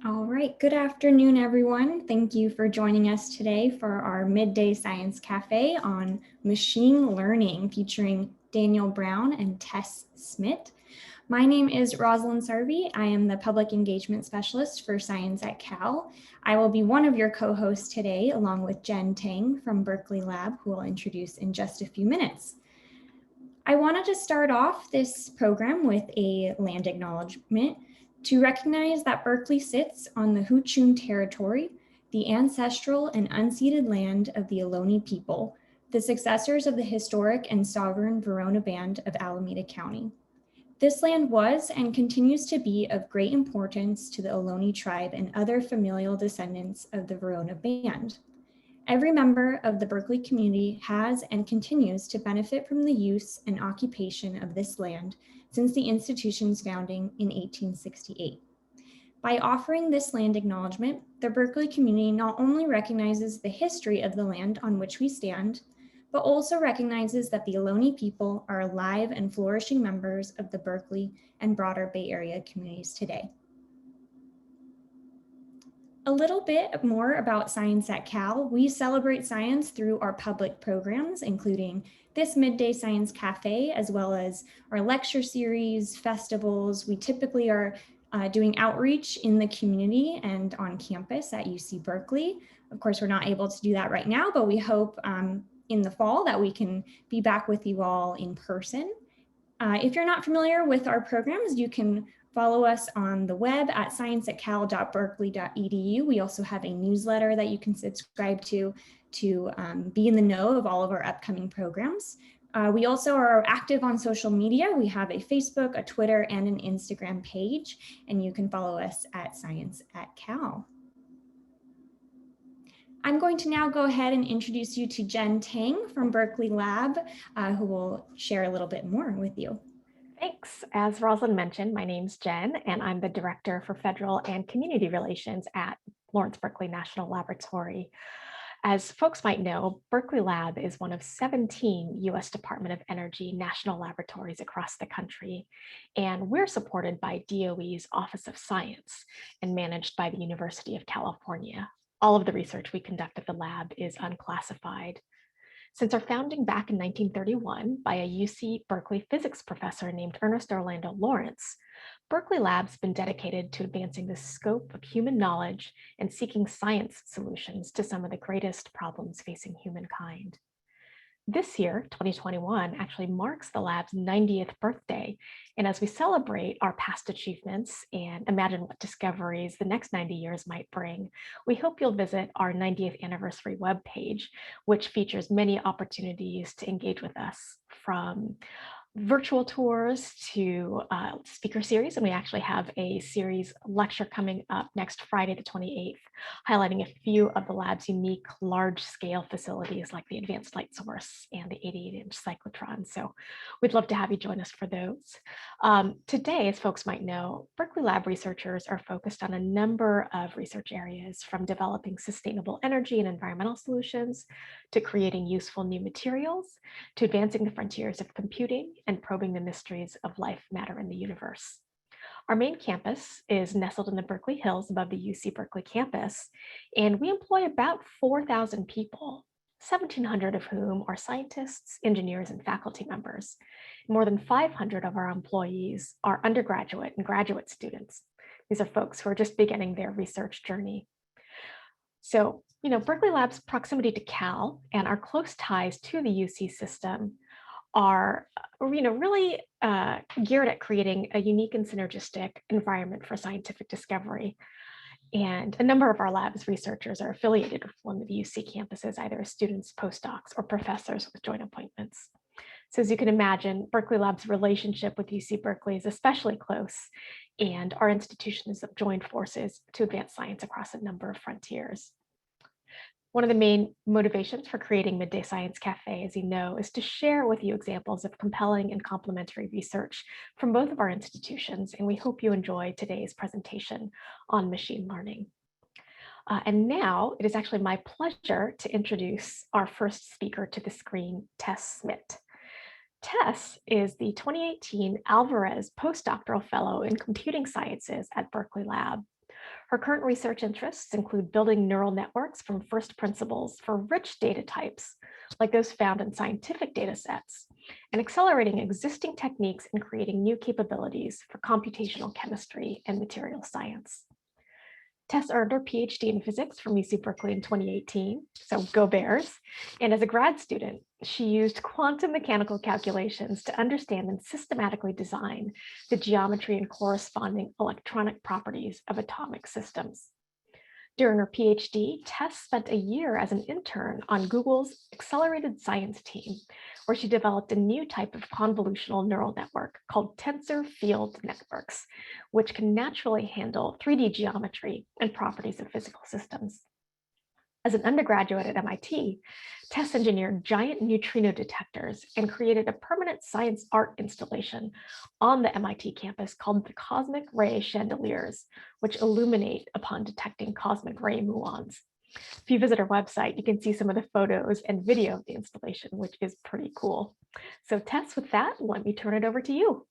All right, good afternoon, everyone. Thank you for joining us today for our Midday Science Cafe on machine learning featuring Daniel Brown and Tess Smidt. My name is Rosalind Sarvey. I am the Public Engagement Specialist for Science at Cal. I will be one of your co-hosts today, along with Jen Tang from Berkeley Lab, who will introduce in just a few minutes. I wanted to start off this program with a land acknowledgement to recognize that Berkeley sits on the Huchun territory, the ancestral and unceded land of the Ohlone people, the successors of the historic and sovereign Verona Band of Alameda County. This land was and continues to be of great importance to the Ohlone tribe and other familial descendants of the Verona Band. Every member of the Berkeley community has and continues to benefit from the use and occupation of this land since the institution's founding in 1868. By offering this land acknowledgement, the Berkeley community not only recognizes the history of the land on which we stand, but also recognizes that the Ohlone people are alive and flourishing members of the Berkeley and broader Bay Area communities today. A little bit more about Science at Cal. We celebrate science through our public programs, including this Midday Science Cafe, as well as our lecture series, festivals. We typically are doing outreach in the community and on campus at UC Berkeley. Of course, we're not able to do that right now, but we hope in the fall that we can be back with you all in person. If you're not familiar with our programs, you can follow us on the web at science@cal.berkeley.edu. We also have a newsletter that you can subscribe to be in the know of all of our upcoming programs. We also are active on social media. We have a Facebook, a Twitter, and an Instagram page, and you can follow us at Science at Cal. I'm going to now go ahead and introduce you to Jen Tang from Berkeley Lab, who will share a little bit more with you. Thanks. As Rosalind mentioned, my name's Jen, and I'm the Director for Federal and Community Relations at Lawrence Berkeley National Laboratory. As folks might know, Berkeley Lab is one of 17 U.S. Department of Energy national laboratories across the country, and we're supported by DOE's Office of Science and managed by the University of California. All of the research we conduct at the lab is unclassified. Since our founding back in 1931 by a UC Berkeley physics professor named Ernest Orlando Lawrence, Berkeley Lab's been dedicated to advancing the scope of human knowledge and seeking science solutions to some of the greatest problems facing humankind. This year, 2021, actually marks the lab's 90th birthday. And as we celebrate our past achievements and imagine what discoveries the next 90 years might bring, we hope you'll visit our 90th anniversary webpage, which features many opportunities to engage with us, from virtual tours to speaker series. And we actually have a series lecture coming up next Friday, the 28th, highlighting a few of the lab's unique large scale facilities like the Advanced Light Source and the 88-inch cyclotron. So we'd love to have you join us for those. Today, as folks might know, Berkeley Lab researchers are focused on a number of research areas, from developing sustainable energy and environmental solutions to creating useful new materials, to advancing the frontiers of computing and probing the mysteries of life, matter, and the universe. Our main campus is nestled in the Berkeley Hills above the UC Berkeley campus, and we employ about 4,000 people, 1,700 of whom are scientists, engineers, and faculty members. More than 500 of our employees are undergraduate and graduate students. These are folks who are just beginning their research journey. So, Berkeley Lab's proximity to Cal and our close ties to the UC system are really geared at creating a unique and synergistic environment for scientific discovery. And a number of our lab's researchers are affiliated with one of the UC campuses, either as students, postdocs, or professors with joint appointments. So as you can imagine, Berkeley Lab's relationship with UC Berkeley is especially close, and our institution has joined forces to advance science across a number of frontiers. One of the main motivations for creating Midday Science Cafe, as you know, is to share with you examples of compelling and complementary research from both of our institutions, and we hope you enjoy today's presentation on machine learning. And now it is actually my pleasure to introduce our first speaker to the screen, Tess Smidt. Tess is the 2018 Alvarez Postdoctoral Fellow in Computing Sciences at Berkeley Lab. Her current research interests include building neural networks from first principles for rich data types, like those found in scientific data sets, and accelerating existing techniques and creating new capabilities for computational chemistry and material science. Tess earned her PhD in physics from UC Berkeley in 2018, so go Bears. And as a grad student, she used quantum mechanical calculations to understand and systematically design the geometry and corresponding electronic properties of atomic systems. During her PhD, Tess spent a year as an intern on Google's accelerated science team, where she developed a new type of convolutional neural network called tensor field networks, which can naturally handle 3D geometry and properties of physical systems. As an undergraduate at MIT, Tess engineered giant neutrino detectors and created a permanent science art installation on the MIT campus called the Cosmic Ray Chandeliers, which illuminate upon detecting cosmic ray muons. If you visit our website, you can see some of the photos and video of the installation, which is pretty cool. So Tess, with that, let me turn it over to you.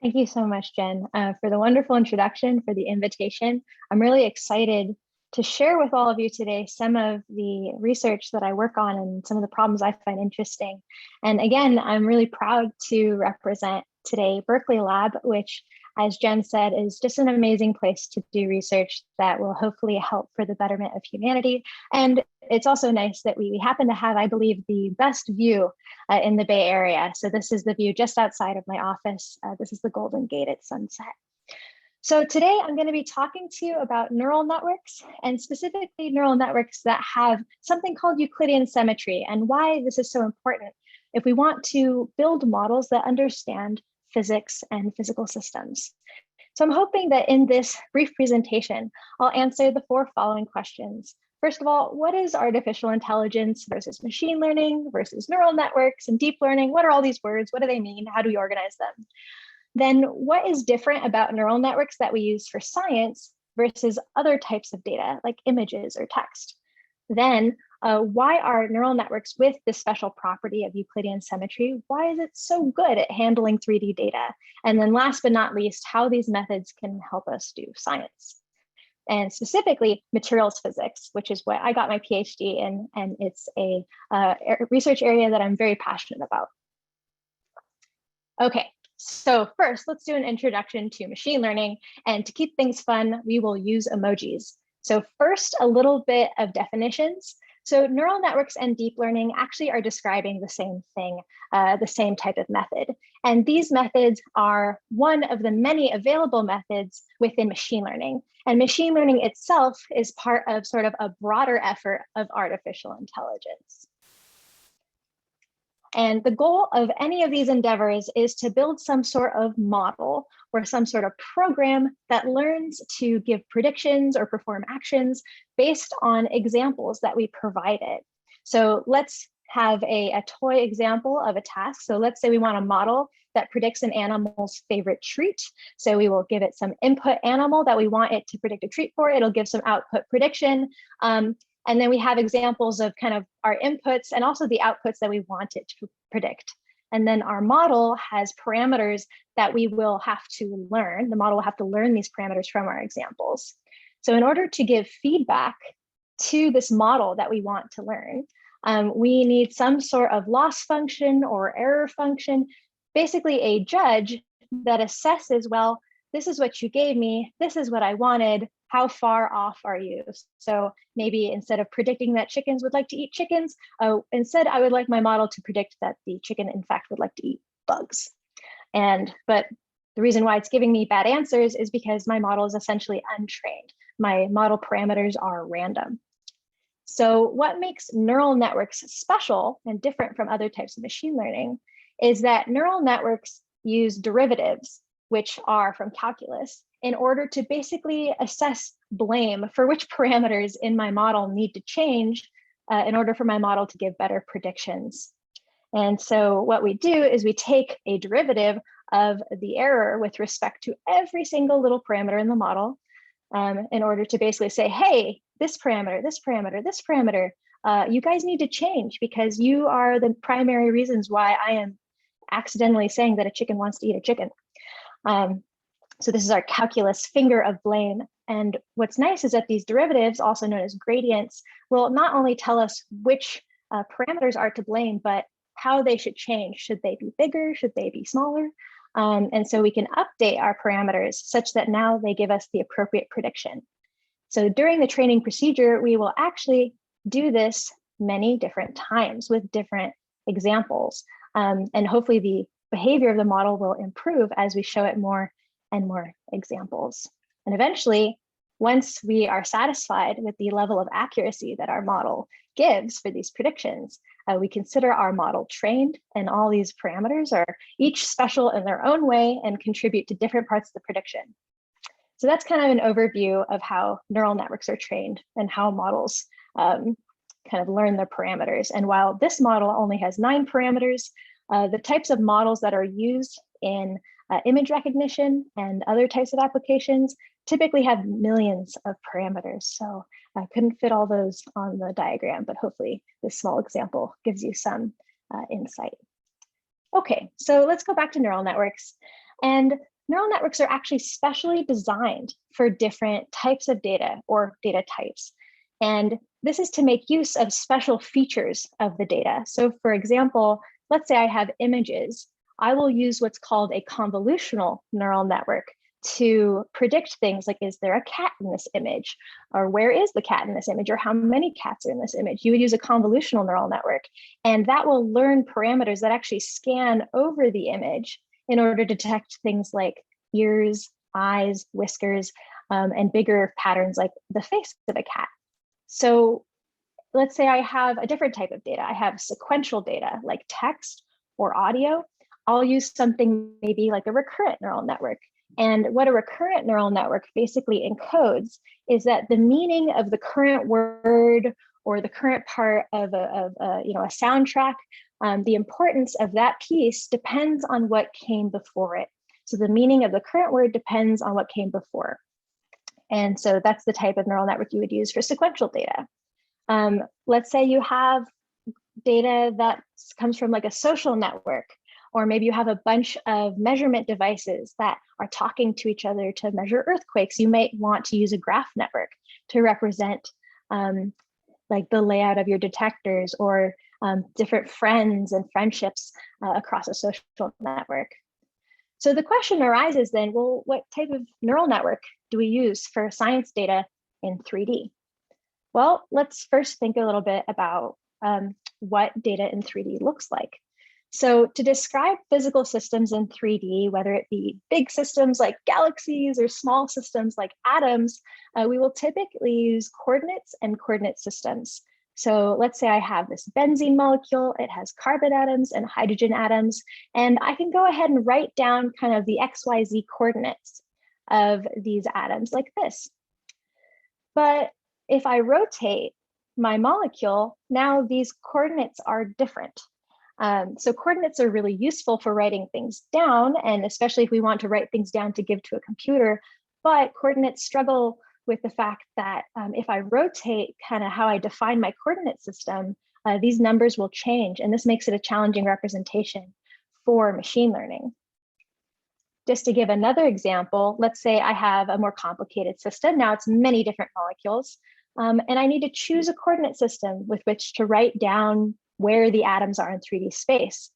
Thank you so much, Jen, for the wonderful introduction, for the invitation. I'm really excited to share with all of you today some of the research that I work on and some of the problems I find interesting. And again, I'm really proud to represent today Berkeley Lab, which, as Jen said, is just an amazing place to do research that will hopefully help for the betterment of humanity. And it's also nice that we happen to have, I believe, the best view in the Bay Area. So this is the view just outside of my office. This is the Golden Gate at sunset. So today I'm going to be talking to you about neural networks, and specifically neural networks that have something called Euclidean symmetry, and why this is so important if we want to build models that understand physics and physical systems. So I'm hoping that in this brief presentation, I'll answer the four following questions. First of all, what is artificial intelligence versus machine learning versus neural networks and deep learning? What are all these words? What do they mean? How do we organize them? Then what is different about neural networks that we use for science versus other types of data like images or text? Then why are neural networks with this special property of Euclidean symmetry? Why is it so good at handling 3D data? And then last but not least, how these methods can help us do science. And specifically materials physics, which is what I got my PhD in, and it's a research area that I'm very passionate about. Okay. So first, let's do an introduction to machine learning. And to keep things fun, we will use emojis. So first, a little bit of definitions. So neural networks and deep learning actually are describing the same thing, the same type of method. And these methods are one of the many available methods within machine learning. And machine learning itself is part of sort of a broader effort of artificial intelligence. And the goal of any of these endeavors is to build some sort of model or some sort of program that learns to give predictions or perform actions based on examples that we provide it. So let's have a toy example of a task. So let's say we want a model that predicts an animal's favorite treat. So we will give it some input animal that we want it to predict a treat for. It'll give some output prediction. And then we have examples of kind of our inputs and also the outputs that we want it to predict. And then our model has parameters that we will have to learn. The model will have to learn these parameters from our examples. So in order to give feedback to this model that we want to learn, we need some sort of loss function or error function, basically a judge that assesses, well, this is what you gave me, this is what I wanted, how far off are you? So maybe instead of predicting that chickens would like to eat chickens, instead I would like my model to predict that the chicken in fact would like to eat bugs. But the reason why it's giving me bad answers is because my model is essentially untrained. My model parameters are random. So what makes neural networks special and different from other types of machine learning is that neural networks use derivatives, which are from calculus, in order to basically assess blame for which parameters in my model need to change in order for my model to give better predictions. And so what we do is we take a derivative of the error with respect to every single little parameter in the model in order to basically say, hey, this parameter, this parameter, this parameter, you guys need to change because you are the primary reasons why I am accidentally saying that a chicken wants to eat a chicken. So this is our calculus finger of blame And what's nice is that these derivatives, also known as gradients, will not only tell us which parameters are to blame, but how they should change. Should they be bigger? Should they be smaller? And so we can update our parameters such that now they give us the appropriate prediction. So during the training procedure, we will actually do this many different times with different examples. And hopefully the behavior of the model will improve as we show it more and more examples. And eventually, once we are satisfied with the level of accuracy that our model gives for these predictions, we consider our model trained, and all these parameters are each special in their own way and contribute to different parts of the prediction. So that's kind of an overview of how neural networks are trained and how models kind of learn their parameters. And while this model only has 9 parameters, the types of models that are used in image recognition and other types of applications typically have millions of parameters. So I couldn't fit all those on the diagram, but hopefully this small example gives you some insight. Okay, so let's go back to neural networks. And neural networks are actually specially designed for different types of data or data types. And this is to make use of special features of the data. So for example, let's say I have images. I will use what's called a convolutional neural network to predict things like, is there a cat in this image? Or where is the cat in this image? Or how many cats are in this image? You would use a convolutional neural network, and that will learn parameters that actually scan over the image in order to detect things like ears, eyes, whiskers, and bigger patterns like the face of a cat. So let's say I have a different type of data. I have sequential data like text or audio. I'll use something maybe like a recurrent neural network. And what a recurrent neural network basically encodes is that the meaning of the current word or the current part of a soundtrack, the importance of that piece depends on what came before it. So the meaning of the current word depends on what came before. And so that's the type of neural network you would use for sequential data. Let's say you have data that comes from like a social network, or maybe you have a bunch of measurement devices that are talking to each other to measure earthquakes. You might want to use a graph network to represent like the layout of your detectors, or different friends and friendships across a social network. So the question arises then, well, what type of neural network do we use for science data in 3D? Well, let's first think a little bit about what data in 3D looks like. So to describe physical systems in 3D, whether it be big systems like galaxies or small systems like atoms, we will typically use coordinates and coordinate systems. So let's say I have this benzene molecule, it has carbon atoms and hydrogen atoms, and I can go ahead and write down kind of the XYZ coordinates of these atoms like this. But if I rotate my molecule, now these coordinates are different. So coordinates are really useful for writing things down, and especially if we want to write things down to give to a computer, but coordinates struggle with the fact that if I rotate kind of how I define my coordinate system, these numbers will change, and this makes it a challenging representation for machine learning. Just to give another example, let's say I have a more complicated system. Now it's many different molecules, and I need to choose a coordinate system with which to write down where the atoms are in 3D space.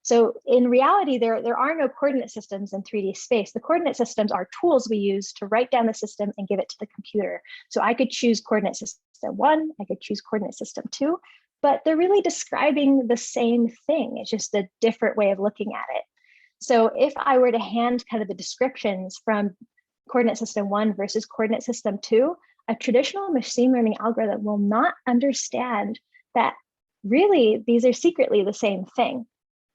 So in reality, there are no coordinate systems in 3D space. The coordinate systems are tools we use to write down the system and give it to the computer. So I could choose coordinate system 1, I could choose coordinate system 2, but they're really describing the same thing. It's just a different way of looking at it. So if I were to hand kind of the descriptions from coordinate system 1 versus coordinate system 2, a traditional machine learning algorithm will not understand that really these are secretly the same thing.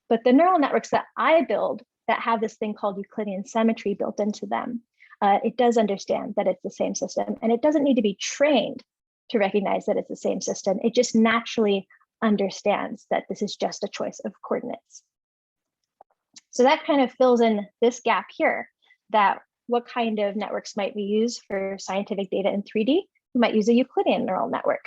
But the neural networks that I build that have this thing called Euclidean symmetry built into them, it does understand that it's the same system, and it doesn't need to be trained to recognize that it's the same system. It just naturally understands that this is just a choice of coordinates. So that kind of fills in this gap here, that what kind of networks might we use for scientific data in 3D? We might use a Euclidean neural network.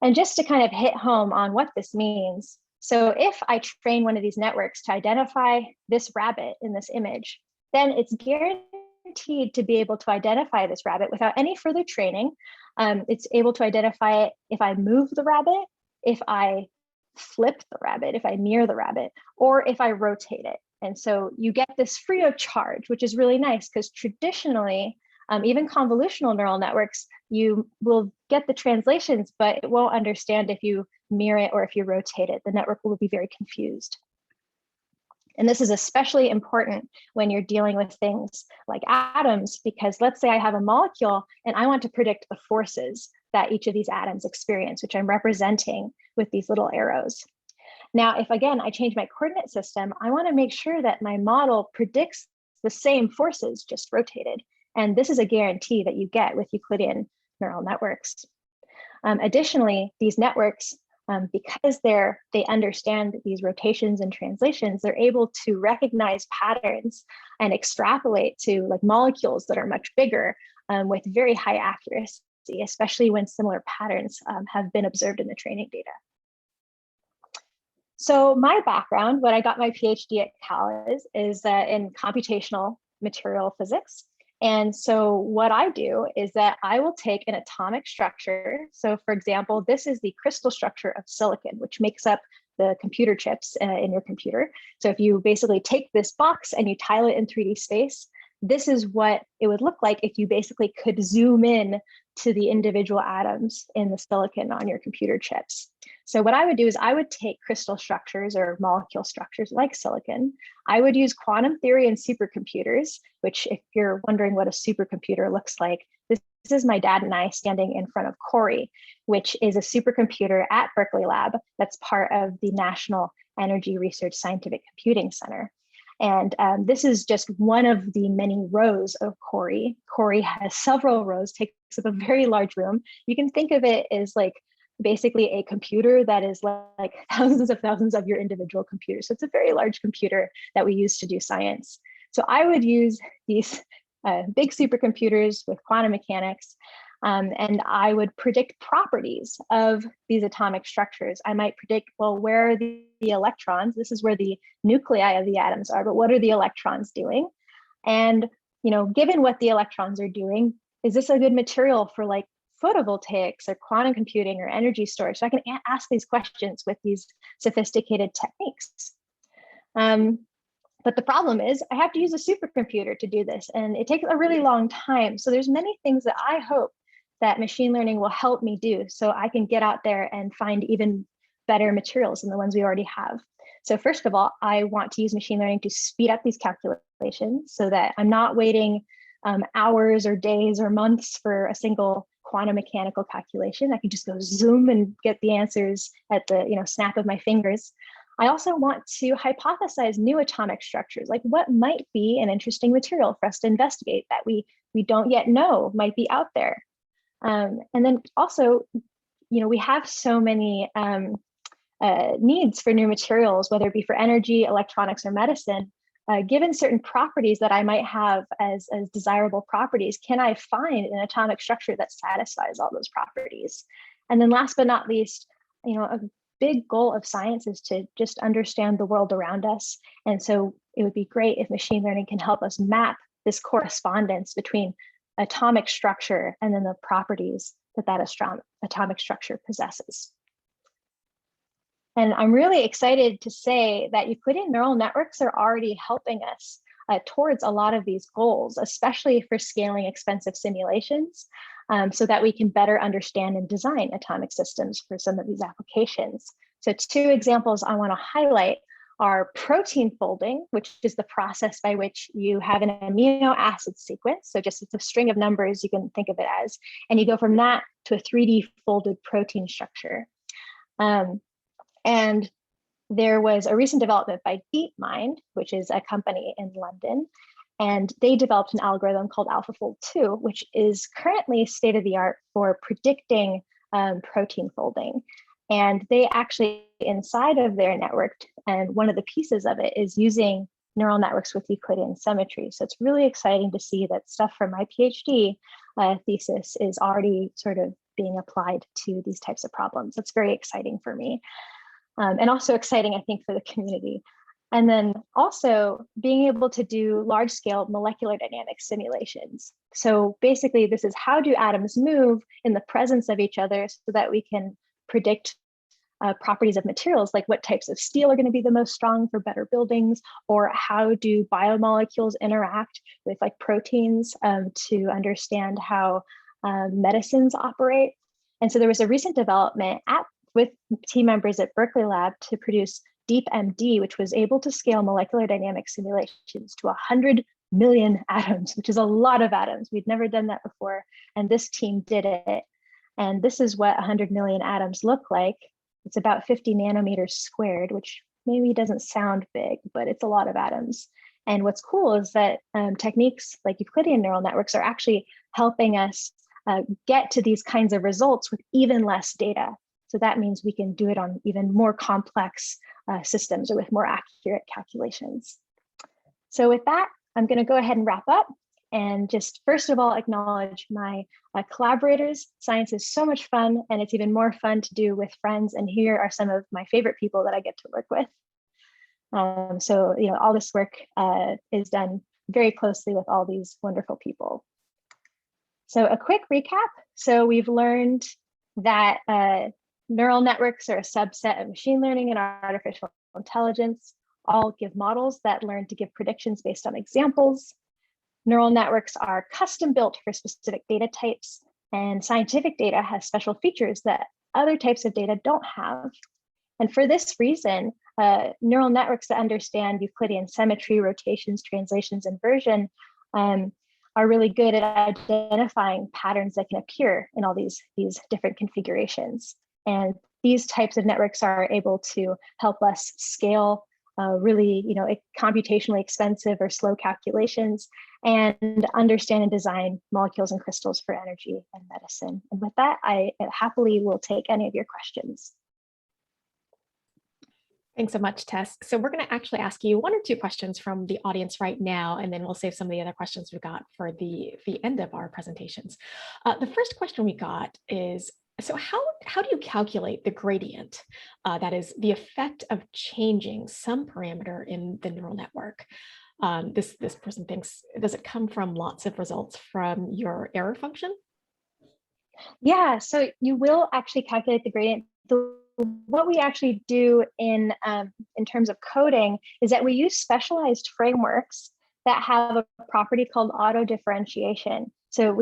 And just to kind of hit home on what this means, so if I train one of these networks to identify this rabbit in this image, then it's guaranteed guaranteed to be able to identify this rabbit without any further training. It's able to identify it if I move the rabbit, if I flip the rabbit, if I mirror the rabbit, or if I rotate it. And so you get this free of charge, which is really nice because traditionally, even convolutional neural networks, you will get the translations, but it won't understand if you mirror it or if you rotate it. The network will be very confused. And this is especially important when you're dealing with things like atoms, because let's say I have a molecule and I want to predict the forces that each of these atoms experience, which I'm representing with these little arrows. Now, if again, I change my coordinate system, I want to make sure that my model predicts the same forces, just rotated. And this is a guarantee that you get with Euclidean neural networks. Additionally, these networks, because they understand these rotations and translations, they're able to recognize patterns and extrapolate to like molecules that are much bigger with very high accuracy, especially when similar patterns have been observed in the training data. So my background, when I got my PhD at Cal is in computational material physics. And so what I do is that I will take an atomic structure. So for example, this is the crystal structure of silicon, which makes up the computer chips in your computer. So if you basically take this box and you tile it in 3D space, this is what it would look like if you basically could zoom in to the individual atoms in the silicon on your computer chips. So what I would do is I would take crystal structures or molecule structures like silicon. I would use quantum theory and supercomputers, which if you're wondering what a supercomputer looks like, this is my dad and I standing in front of Cori, which is a supercomputer at Berkeley Lab that's part of the National Energy Research Scientific Computing Center. And this is just one of the many rows of Cori. Cori has several rows, takes up a very large room. You can think of it as like basically a computer that is like thousands of your individual computers. So it's a very large computer that we use to do science. So I would use these big supercomputers with quantum mechanics, and I would predict properties of these atomic structures. I might predict, well, where are the electrons? This is where the nuclei of the atoms are, but what are the electrons doing? And, you know, given what the electrons are doing, is this a good material for like photovoltaics or quantum computing or energy storage? So I can ask these questions with these sophisticated techniques. But the problem is I have to use a supercomputer to do this, and it takes a really long time. So there's many things that I hope that machine learning will help me do so I can get out there and find even better materials than the ones we already have. So first of all, I want to use machine learning to speed up these calculations so that I'm not waiting hours or days or months for a single quantum mechanical calculation. I can just go zoom and get the answers at the snap of my fingers. I also want to hypothesize new atomic structures, like what might be an interesting material for us to investigate that we don't yet know might be out there. And then also, we have so many needs for new materials, whether it be for energy, electronics, or medicine. Given certain properties that I might have as desirable properties, can I find an atomic structure that satisfies all those properties? And then last but not least, a big goal of science is to just understand the world around us. And so it would be great if machine learning can help us map this correspondence between atomic structure and then the properties that atomic structure possesses. And I'm really excited to say that Euclidean neural networks are already helping us towards a lot of these goals, especially for scaling expensive simulations, so that we can better understand and design atomic systems for some of these applications. So 2 examples I want to highlight are protein folding, which is the process by which you have an amino acid sequence. So just it's a string of numbers, you can think of it as, and you go from that to a 3D folded protein structure. And there was a recent development by DeepMind, which is a company in London, and they developed an algorithm called AlphaFold 2, which is currently state-of-the-art for predicting protein folding. And they actually, inside of their network, and one of the pieces of it is using neural networks with Euclidean symmetry. So it's really exciting to see that stuff from my PhD thesis is already sort of being applied to these types of problems. That's very exciting for me. And also exciting, I think, for the community. And then also being able to do large-scale molecular dynamics simulations. So basically, this is how do atoms move in the presence of each other so that we can predict properties of materials, like what types of steel are going to be the most strong for better buildings, or how do biomolecules interact with like proteins to understand how medicines operate. And so there was a recent development with team members at Berkeley Lab to produce DeepMD, which was able to scale molecular dynamics simulations to 100 million atoms, which is a lot of atoms. We'd never done that before, and this team did it. And this is what 100 million atoms look like. It's about 50 nanometers squared, which maybe doesn't sound big, but it's a lot of atoms. And what's cool is that techniques like Euclidean neural networks are actually helping us get to these kinds of results with even less data. So that means we can do it on even more complex systems or with more accurate calculations. So with that, I'm going to go ahead and wrap up and just first of all acknowledge my collaborators. Science is so much fun, and it's even more fun to do with friends. And here are some of my favorite people that I get to work with. So all this work is done very closely with all these wonderful people. So a quick recap. So we've learned that neural networks are a subset of machine learning and artificial intelligence. All give models that learn to give predictions based on examples. Neural networks are custom built for specific data types, and scientific data has special features that other types of data don't have. And for this reason, neural networks that understand Euclidean symmetry, rotations, translations, inversion are really good at identifying patterns that can appear in all these different configurations. And these types of networks are able to help us scale really computationally expensive or slow calculations and understand and design molecules and crystals for energy and medicine. And with that, I happily will take any of your questions. Thanks so much, Tess. So we're going to actually ask you one or two questions from the audience right now, and then we'll save some of the other questions we got for the end of our presentations. The first question we got is, so how do you calculate the gradient? That is the effect of changing some parameter in the neural network. This person thinks, does it come from lots of results from your error function? Yeah, so you will actually calculate the gradient. What we actually do in terms of coding is that we use specialized frameworks that have a property called auto differentiation. So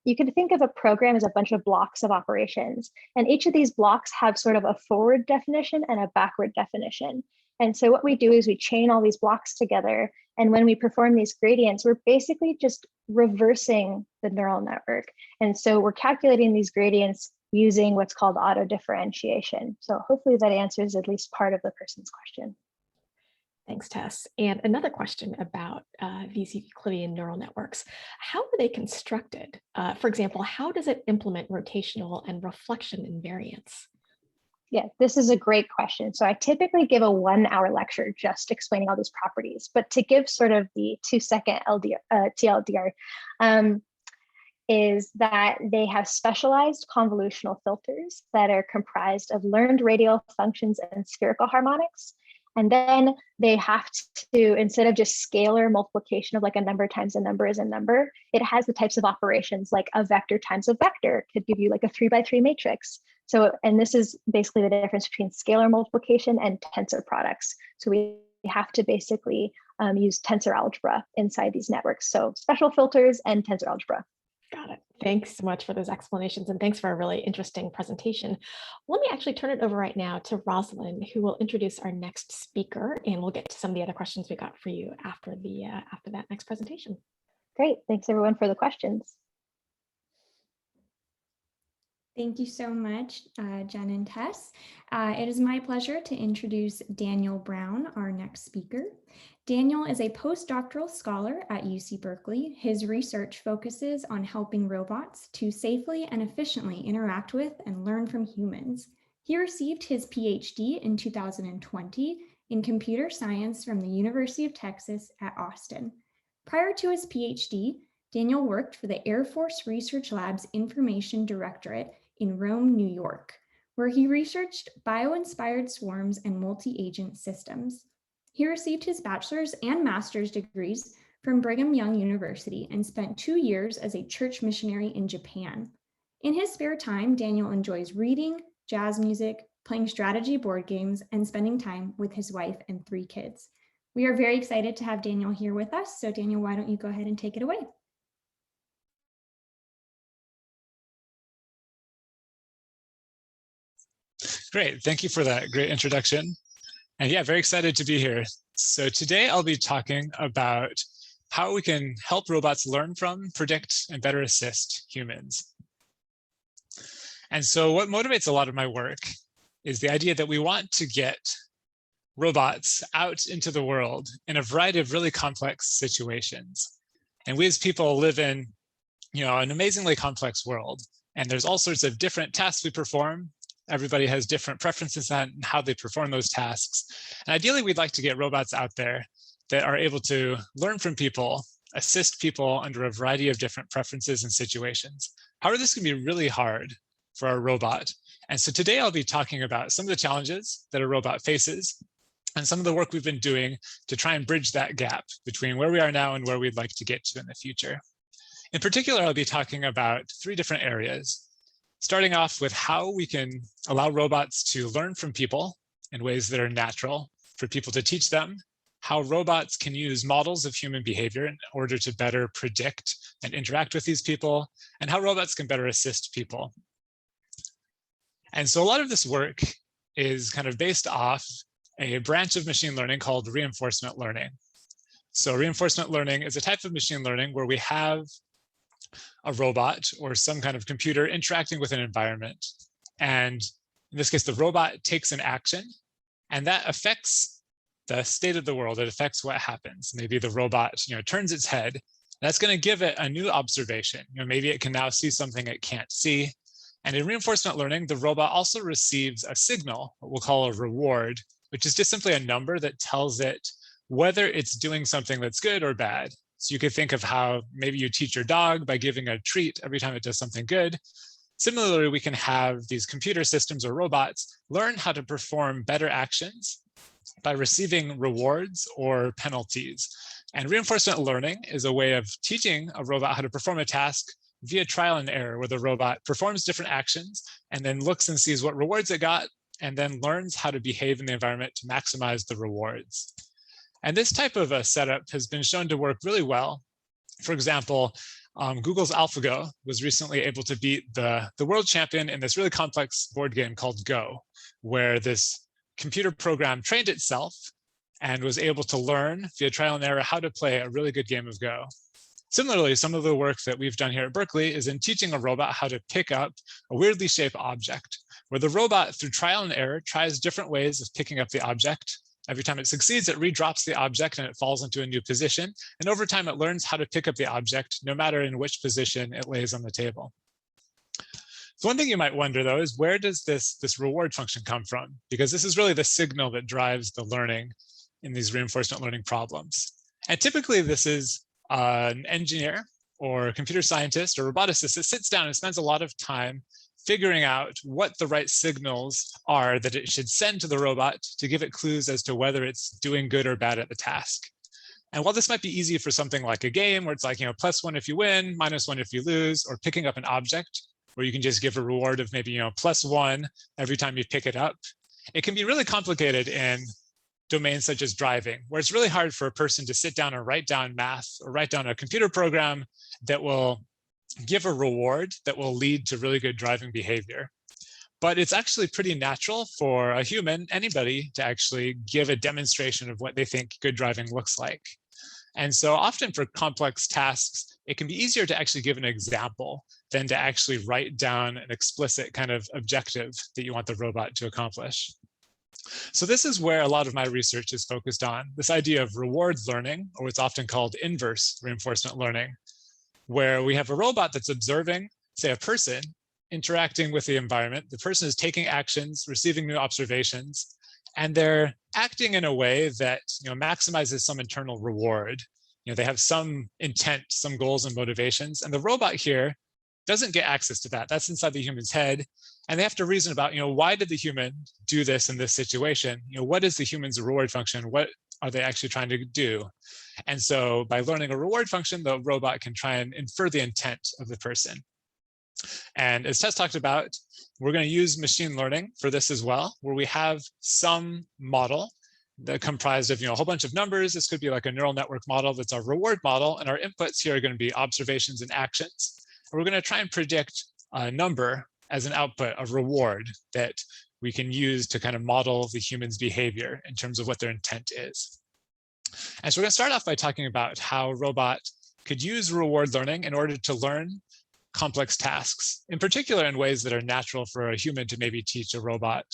you can think of a program as a bunch of blocks of operations, and each of these blocks have sort of a forward definition and a backward definition. And so what we do is we chain all these blocks together, and when we perform these gradients, we're basically just reversing the neural network. And so we're calculating these gradients using what's called auto differentiation. So hopefully that answers at least part of the person's question. Thanks, Tess. And another question about these Euclidean neural networks. How are they constructed? For example, how does it implement rotational and reflection invariance? Yeah, this is a great question. So I typically give a 1-hour lecture just explaining all these properties, but to give sort of the 2-second TLDR, is that they have specialized convolutional filters that are comprised of learned radial functions and spherical harmonics. And then they have to, instead of just scalar multiplication of like a number times a number is a number, it has the types of operations like a vector times a vector could give you like a 3x3 matrix. So, and this is basically the difference between scalar multiplication and tensor products. So we have to basically use tensor algebra inside these networks. So special filters and tensor algebra. Got it. Thanks so much for those explanations, and thanks for a really interesting presentation. Let me actually turn it over right now to Rosalind, who will introduce our next speaker, and we'll get to some of the other questions we got for you after that next presentation. Great. Thanks everyone for the questions. Thank you so much, Jen and Tess. It is my pleasure to introduce Daniel Brown, our next speaker. Daniel is a postdoctoral scholar at UC Berkeley. His research focuses on helping robots to safely and efficiently interact with and learn from humans. He received his PhD in 2020 in computer science from the University of Texas at Austin. Prior to his PhD, Daniel worked for the Air Force Research Lab's Information Directorate in Rome, New York, where he researched bio-inspired swarms and multi-agent systems. He received his bachelor's and master's degrees from Brigham Young University and spent 2 years as a church missionary in Japan. In his spare time, Daniel enjoys reading, jazz music, playing strategy board games, and spending time with his wife and 3 kids. We are very excited to have Daniel here with us. So Daniel, why don't you go ahead and take it away? Great, thank you for that great introduction. And yeah, very excited to be here. So today I'll be talking about how we can help robots learn from, predict, and better assist humans. And so what motivates a lot of my work is the idea that we want to get robots out into the world in a variety of really complex situations. And we as people live in, an amazingly complex world. And there's all sorts of different tasks we perform. Everybody has different preferences on how they perform those tasks. And ideally, we'd like to get robots out there that are able to learn from people, assist people under a variety of different preferences and situations. However, this can be really hard for a robot. And so today I'll be talking about some of the challenges that a robot faces and some of the work we've been doing to try and bridge that gap between where we are now and where we'd like to get to in the future. In particular, I'll be talking about 3 different areas. Starting off with how we can allow robots to learn from people in ways that are natural for people to teach them, how robots can use models of human behavior in order to better predict and interact with these people, and how robots can better assist people. And so a lot of this work is kind of based off a branch of machine learning called reinforcement learning. So reinforcement learning is a type of machine learning where we have a robot or some kind of computer interacting with an environment. And in this case, the robot takes an action, and that affects the state of the world. It affects what happens. Maybe the robot turns its head. That's going to give it a new observation. Maybe it can now see something it can't see. And in reinforcement learning, the robot also receives a signal, what we'll call a reward, which is just simply a number that tells it whether it's doing something that's good or bad. So you could think of how maybe you teach your dog by giving a treat every time it does something good. Similarly, we can have these computer systems or robots learn how to perform better actions by receiving rewards or penalties. And reinforcement learning is a way of teaching a robot how to perform a task via trial and error, where the robot performs different actions and then looks and sees what rewards it got, and then learns how to behave in the environment to maximize the rewards. And this type of a setup has been shown to work really well. For example, Google's AlphaGo was recently able to beat the world champion in this really complex board game called Go, where this computer program trained itself and was able to learn via trial and error how to play a really good game of Go. Similarly, some of the work that we've done here at Berkeley is in teaching a robot how to pick up a weirdly shaped object, where the robot, through trial and error, tries different ways of picking up the object. Every time it succeeds, it redrops the object and it falls into a new position. And over time, it learns how to pick up the object, no matter in which position it lays on the table. So one thing you might wonder, though, is where does this reward function come from? Because this is really the signal that drives the learning in these reinforcement learning problems. And typically, this is an engineer or a computer scientist or roboticist that sits down and spends a lot of time figuring out what the right signals are that it should send to the robot to give it clues as to whether it's doing good or bad at the task. And while this might be easy for something like a game where it's like, +1 if you win, -1 if you lose, or picking up an object where you can just give a reward of maybe, +1 every time you pick it up, it can be really complicated in domains such as driving, where it's really hard for a person to sit down and write down math or write down a computer program that will give a reward that will lead to really good driving behavior. But it's actually pretty natural for a human, anybody, to actually give a demonstration of what they think good driving looks like. And so often for complex tasks, it can be easier to actually give an example than to actually write down an explicit kind of objective that you want the robot to accomplish. So this is where a lot of my research is focused on, this idea of rewards learning, or what's often called inverse reinforcement learning, where we have a robot that's observing, say, a person interacting with the environment. The person is taking actions, receiving new observations, and they're acting in a way that maximizes some internal reward. They have some intent, some goals and motivations, and the robot here doesn't get access to that. That's inside the human's head, and they have to reason about, why did the human do this in this situation? What is the human's reward function? What are they actually trying to do? And so by learning a reward function, the robot can try and infer the intent of the person. And as Tess talked about, we're going to use machine learning for this as well, where we have some model that comprised of a whole bunch of numbers. This could be like a neural network model that's our reward model, and our inputs here are going to be observations and actions. And we're going to try and predict a number as an output, a reward that we can use to kind of model the human's behavior in terms of what their intent is. And so we're going to start off by talking about how a robot could use reward learning in order to learn complex tasks, in particular in ways that are natural for a human to maybe teach a robot.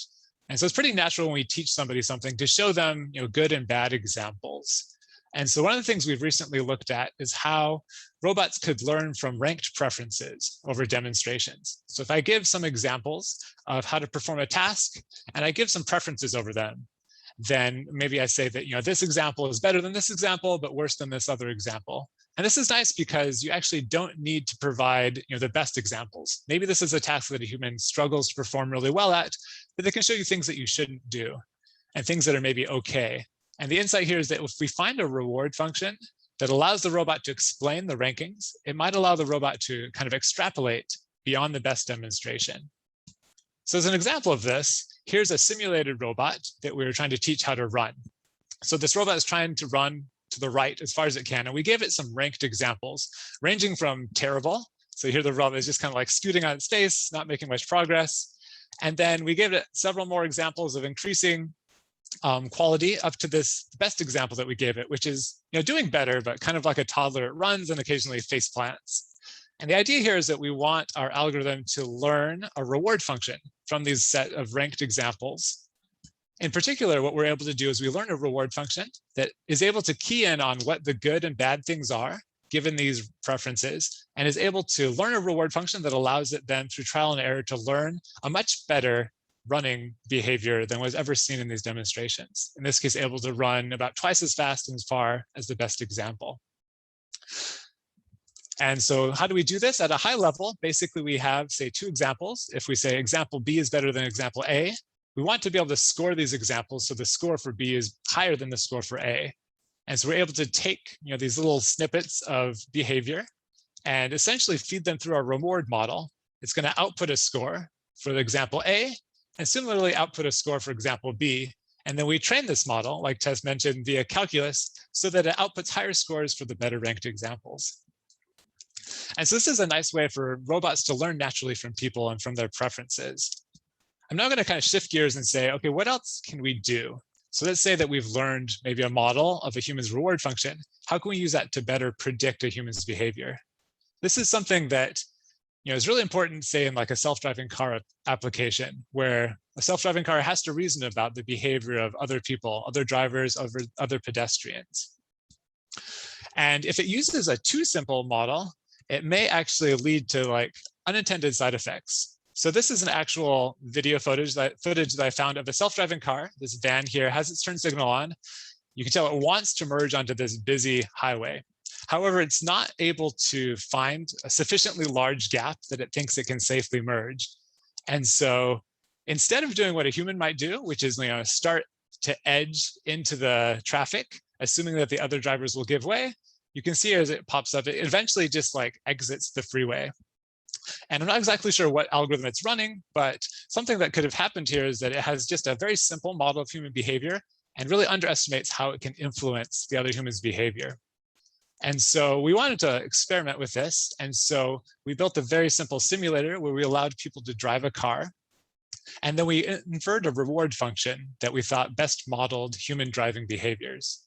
And so it's pretty natural when we teach somebody something to show them good and bad examples. And so one of the things we've recently looked at is how robots could learn from ranked preferences over demonstrations. So if I give some examples of how to perform a task and I give some preferences over them, then maybe I say that this example is better than this example, but worse than this other example. And this is nice because you actually don't need to provide the best examples. Maybe this is a task that a human struggles to perform really well at, but they can show you things that you shouldn't do and things that are maybe okay. And the insight here is that if we find a reward function that allows the robot to explain the rankings, it might allow the robot to kind of extrapolate beyond the best demonstration. So as an example of this, here's a simulated robot that we were trying to teach how to run. So this robot is trying to run to the right as far as it can. And we gave it some ranked examples, ranging from terrible. So here the robot is just kind of like scooting on its face, not making much progress. And then we gave it several more examples of increasing quality up to this best example that we gave it, which is doing better, but kind of like a toddler. It runs and occasionally face plants. And the idea here is that we want our algorithm to learn a reward function from these set of ranked examples. In particular, what we're able to do is we learn a reward function that is able to key in on what the good and bad things are, given these preferences, and is able to learn a reward function that allows it then through trial and error to learn a much better running behavior than was ever seen in these demonstrations. In this case, able to run about twice as fast and as far as the best example. And so how do we do this? At a high level, basically we have, say, two examples. If we say example B is better than example A, we want to be able to score these examples so the score for B is higher than the score for A. And so we're able to take these little snippets of behavior and essentially feed them through our reward model. It's going to output a score for the example A, and similarly output a score for example B. And then we train this model, like Tess mentioned, via calculus, so that it outputs higher scores for the better ranked examples. And so this is a nice way for robots to learn naturally from people and from their preferences. I'm now going to kind of shift gears and say, okay, what else can we do? So let's say that we've learned maybe a model of a human's reward function. How can we use that to better predict a human's behavior? This is something that is really important, say, in like a self-driving car application, where a self-driving car has to reason about the behavior of other people, other drivers, other pedestrians. And if it uses a too simple model, it may actually lead to like unintended side effects. So this is an actual video footage that I found of a self-driving car. This van here has its turn signal on. You can tell it wants to merge onto this busy highway. However, it's not able to find a sufficiently large gap that it thinks it can safely merge. And so instead of doing what a human might do, which is start to edge into the traffic, assuming that the other drivers will give way, you can see as it pops up, it eventually just like exits the freeway. And I'm not exactly sure what algorithm it's running, but something that could have happened here is that it has just a very simple model of human behavior and really underestimates how it can influence the other human's behavior. And so we wanted to experiment with this. And so we built a very simple simulator where we allowed people to drive a car. And then we inferred a reward function that we thought best modeled human driving behaviors.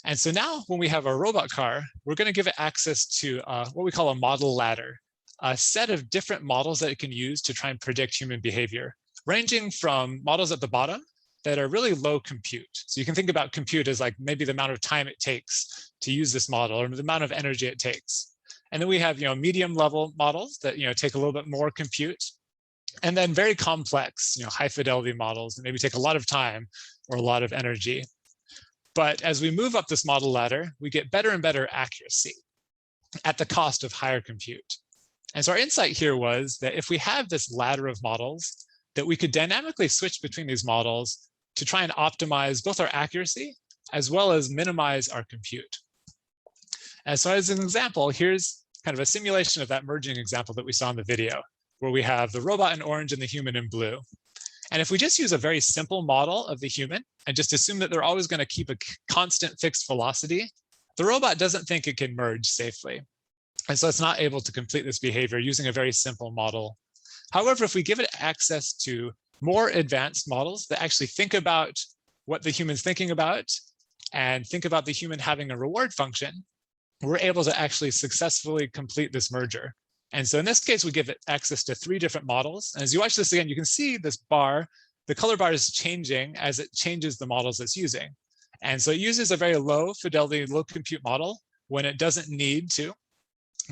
And so now when we have our robot car, we're going to give it access to what we call a model ladder, a set of different models that it can use to try and predict human behavior, ranging from models at the bottom that are really low compute. So you can think about compute as like maybe the amount of time it takes to use this model or the amount of energy it takes. And then we have medium level models that take a little bit more compute. And then very complex, high fidelity models that maybe take a lot of time or a lot of energy. But as we move up this model ladder, we get better and better accuracy at the cost of higher compute. And so our insight here was that if we have this ladder of models, that we could dynamically switch between these models to try and optimize both our accuracy as well as minimize our compute. And so as an example, here's kind of a simulation of that merging example that we saw in the video, where we have the robot in orange and the human in blue. And if we just use a very simple model of the human and just assume that they're always going to keep a constant fixed velocity, the robot doesn't think it can merge safely. And so it's not able to complete this behavior using a very simple model. However, if we give it access to more advanced models that actually think about what the human's thinking about and think about the human having a reward function, we're able to actually successfully complete this merger. And so in this case, we give it access to 3 different models. And as you watch this again, you can see this bar, the color bar is changing as it changes the models it's using. And so it uses a very low fidelity, low compute model when it doesn't need to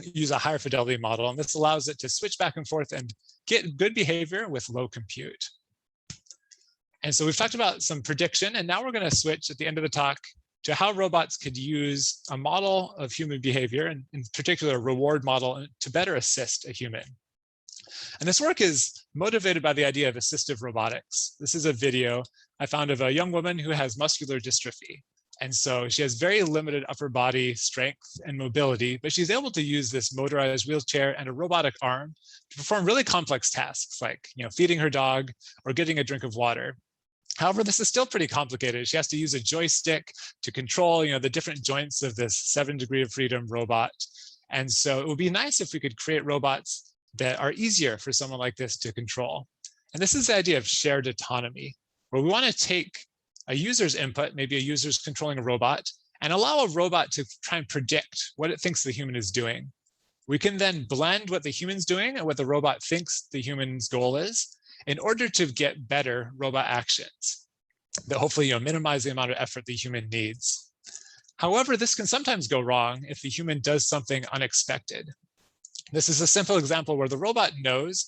use a higher fidelity model. And this allows it to switch back and forth and get good behavior with low compute. And so we've talked about some prediction, and now we're going to switch at the end of the talk to how robots could use a model of human behavior, and in particular a reward model, to better assist a human. And this work is motivated by the idea of assistive robotics. This is a video I found of a young woman who has muscular dystrophy. And so she has very limited upper body strength and mobility, but she's able to use this motorized wheelchair and a robotic arm to perform really complex tasks like, feeding her dog or getting a drink of water. However, this is still pretty complicated. She has to use a joystick to control, the different joints of this 7 degree of freedom robot. And so it would be nice if we could create robots that are easier for someone like this to control. And this is the idea of shared autonomy, where we want to take a user's input, maybe a user's controlling a robot, and allow a robot to try and predict what it thinks the human is doing. We can then blend what the human's doing and what the robot thinks the human's goal is, in order to get better robot actions that hopefully minimize the amount of effort the human needs. However, this can sometimes go wrong if the human does something unexpected. This is a simple example where the robot knows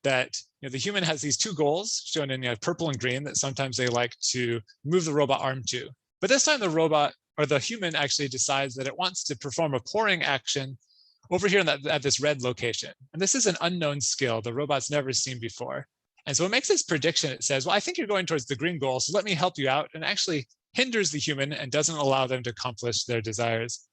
that the human has these 2 goals shown in purple and green that sometimes they like to move the robot arm to. But this time the robot or the human actually decides that it wants to perform a pouring action over here at this red location. And this is an unknown skill the robot's never seen before. And so it makes this prediction. It says, well, I think you're going towards the green goal, so let me help you out, and actually hinders the human and doesn't allow them to accomplish their desires.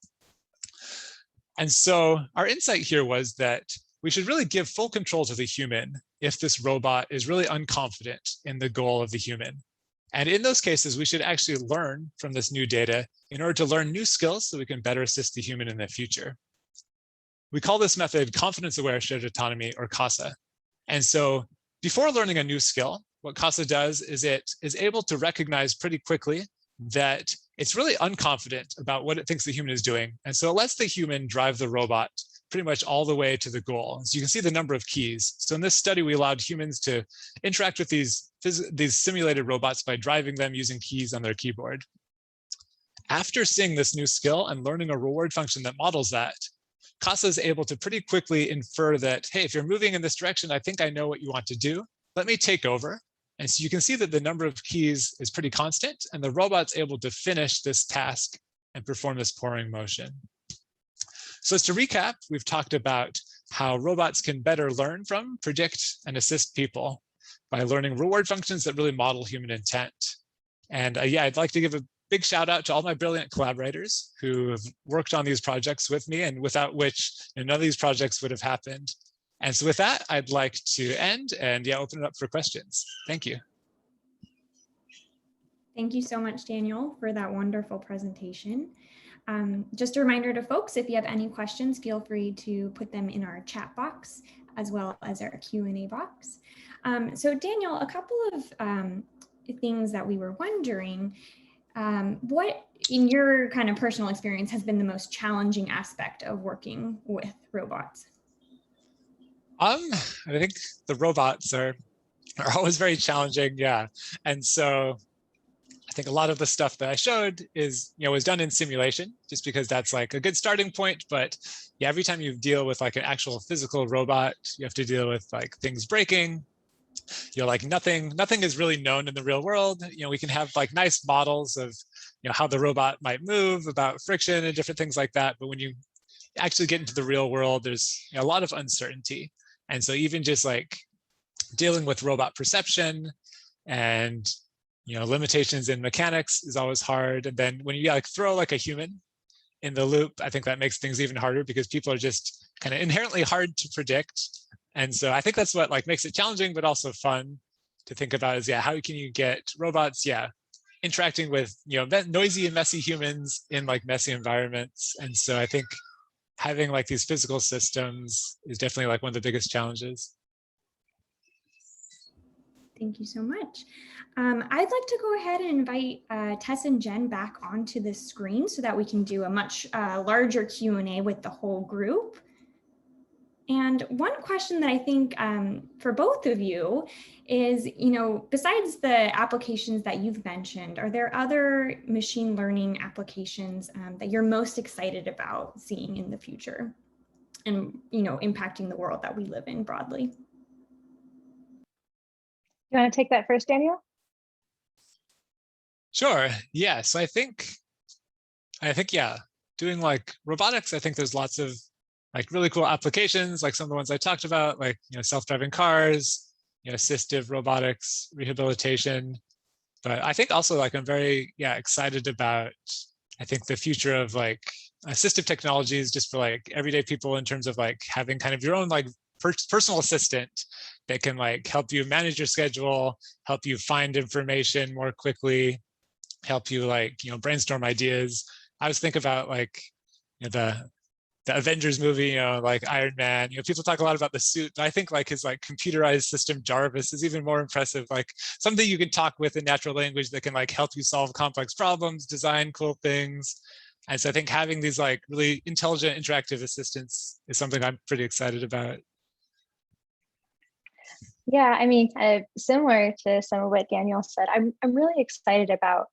And so our insight here was that we should really give full control to the human if this robot is really unconfident in the goal of the human. And in those cases, we should actually learn from this new data in order to learn new skills so we can better assist the human in the future. We call this method confidence-aware shared autonomy, or CASA. And so before learning a new skill, what CASA does is it is able to recognize pretty quickly that it's really unconfident about what it thinks the human is doing. And so it lets the human drive the robot pretty much all the way to the goal. So you can see the number of keys. So in this study, we allowed humans to interact with these simulated robots by driving them using keys on their keyboard. After seeing this new skill and learning a reward function that models that, CASA is able to pretty quickly infer that, hey, if you're moving in this direction, I think I know what you want to do. Let me take over. And so you can see that the number of keys is pretty constant, and the robot's able to finish this task and perform this pouring motion. So as to recap, we've talked about how robots can better learn from, predict, and assist people by learning reward functions that really model human intent. And yeah, I'd like to give a big shout out to all my brilliant collaborators who have worked on these projects with me, and without which none of these projects would have happened. And so with that, I'd like to end and yeah, open it up for questions. Thank you. Thank you so much, Daniel, for that wonderful presentation. Just a reminder to folks, if you have any questions, feel free to put them in our chat box as well as our Q&A box. So Daniel, a couple of things that we were wondering, what in your kind of personal experience has been the most challenging aspect of working with robots? I think the robots are always very challenging, yeah. And so I think a lot of the stuff that I showed is, was done in simulation, just because that's like a good starting point. But yeah, every time you deal with like an actual physical robot, you have to deal with like things breaking. Like nothing is really known in the real world. We can have like nice models of, how the robot might move, about friction and different things like that. But when you actually get into the real world, there's a lot of uncertainty. And so even just like dealing with robot perception and limitations in mechanics is always hard. And then when you like throw like a human in the loop, I think that makes things even harder because people are just kind of inherently hard to predict. And so I think that's what like makes it challenging, but also fun to think about is, yeah, how can you get robots, interacting with, noisy and messy humans in like messy environments. And so I think having like these physical systems is definitely like one of the biggest challenges. Thank you so much. I'd like to go ahead and invite Tess and Jen back onto the screen so that we can do a much larger Q&A with the whole group. And one question that I think for both of you is, besides the applications that you've mentioned, are there other machine learning applications that you're most excited about seeing in the future and, impacting the world that we live in broadly? You want to take that first, Daniel? Sure. Yeah. So I think, doing like robotics, I think there's lots of like really cool applications, like some of the ones I talked about, like, self-driving cars, assistive robotics, rehabilitation. But I think also like I'm very, excited about, I think the future of like assistive technologies just for like everyday people in terms of like having kind of your own like personal assistant that can like help you manage your schedule, help you find information more quickly, help you like, brainstorm ideas. I was thinking about like, the Avengers movie, like Iron Man, people talk a lot about the suit, but I think like his like computerized system Jarvis is even more impressive, like something you can talk with in natural language that can like help you solve complex problems, design cool things. And so I think having these like really intelligent interactive assistants is something I'm pretty excited about. Yeah, I mean, similar to some of what Daniel said, I'm really excited about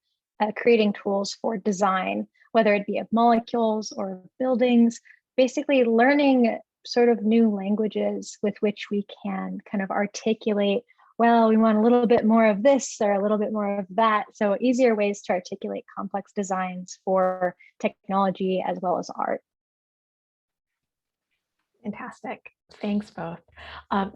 creating tools for design, whether it be of molecules or buildings, basically learning sort of new languages with which we can kind of articulate, well, we want a little bit more of this or a little bit more of that. So easier ways to articulate complex designs for technology as well as art. Fantastic. Thanks both.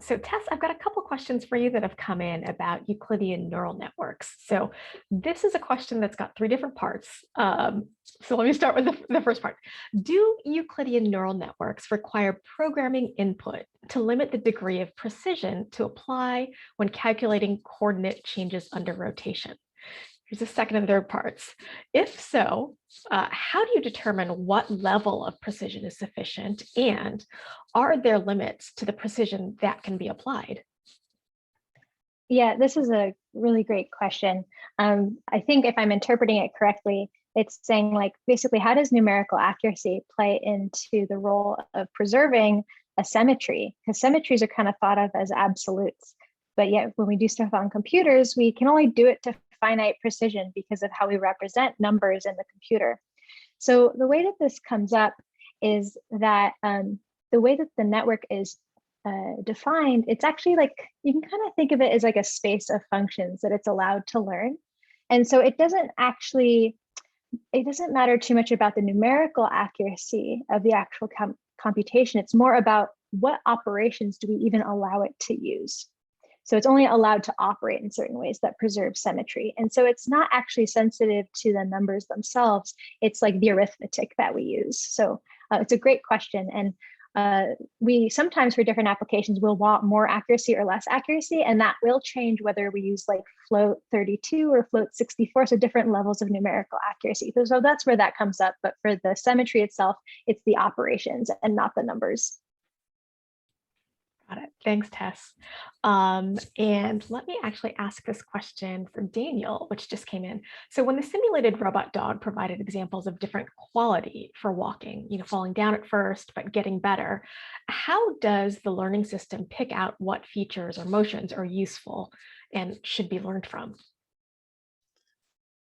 So Tess, I've got a couple questions for you that have come in about Euclidean neural networks. So this is a question that's got 3 different parts. So let me start with the first part. Do Euclidean neural networks require programming input to limit the degree of precision to apply when calculating coordinate changes under rotation? Here's the second and third parts. If so, how do you determine what level of precision is sufficient, and are there limits to the precision that can be applied? Yeah, this is a really great question. I think if I'm interpreting it correctly, it's saying like, basically, how does numerical accuracy play into the role of preserving a symmetry? Because symmetries are kind of thought of as absolutes, but yet when we do stuff on computers, we can only do it to finite precision because of how we represent numbers in the computer. So the way that this comes up is that the way that the network is defined, it's actually like, you can kind of think of it as like a space of functions that it's allowed to learn. And so it doesn't matter too much about the numerical accuracy of the actual computation. It's more about what operations do we even allow it to use. So it's only allowed to operate in certain ways that preserve symmetry. And so it's not actually sensitive to the numbers themselves. It's like the arithmetic that we use. So it's a great question. And we sometimes for different applications will want more accuracy or less accuracy, and that will change whether we use like float 32 or float 64, so different levels of numerical accuracy. So that's where that comes up. But for the symmetry itself, it's the operations and not the numbers. Got it. Thanks, Tess. And let me actually ask this question for Daniel, which just came in. So when the simulated robot dog provided examples of different quality for walking, falling down at first, but getting better, how does the learning system pick out what features or motions are useful and should be learned from?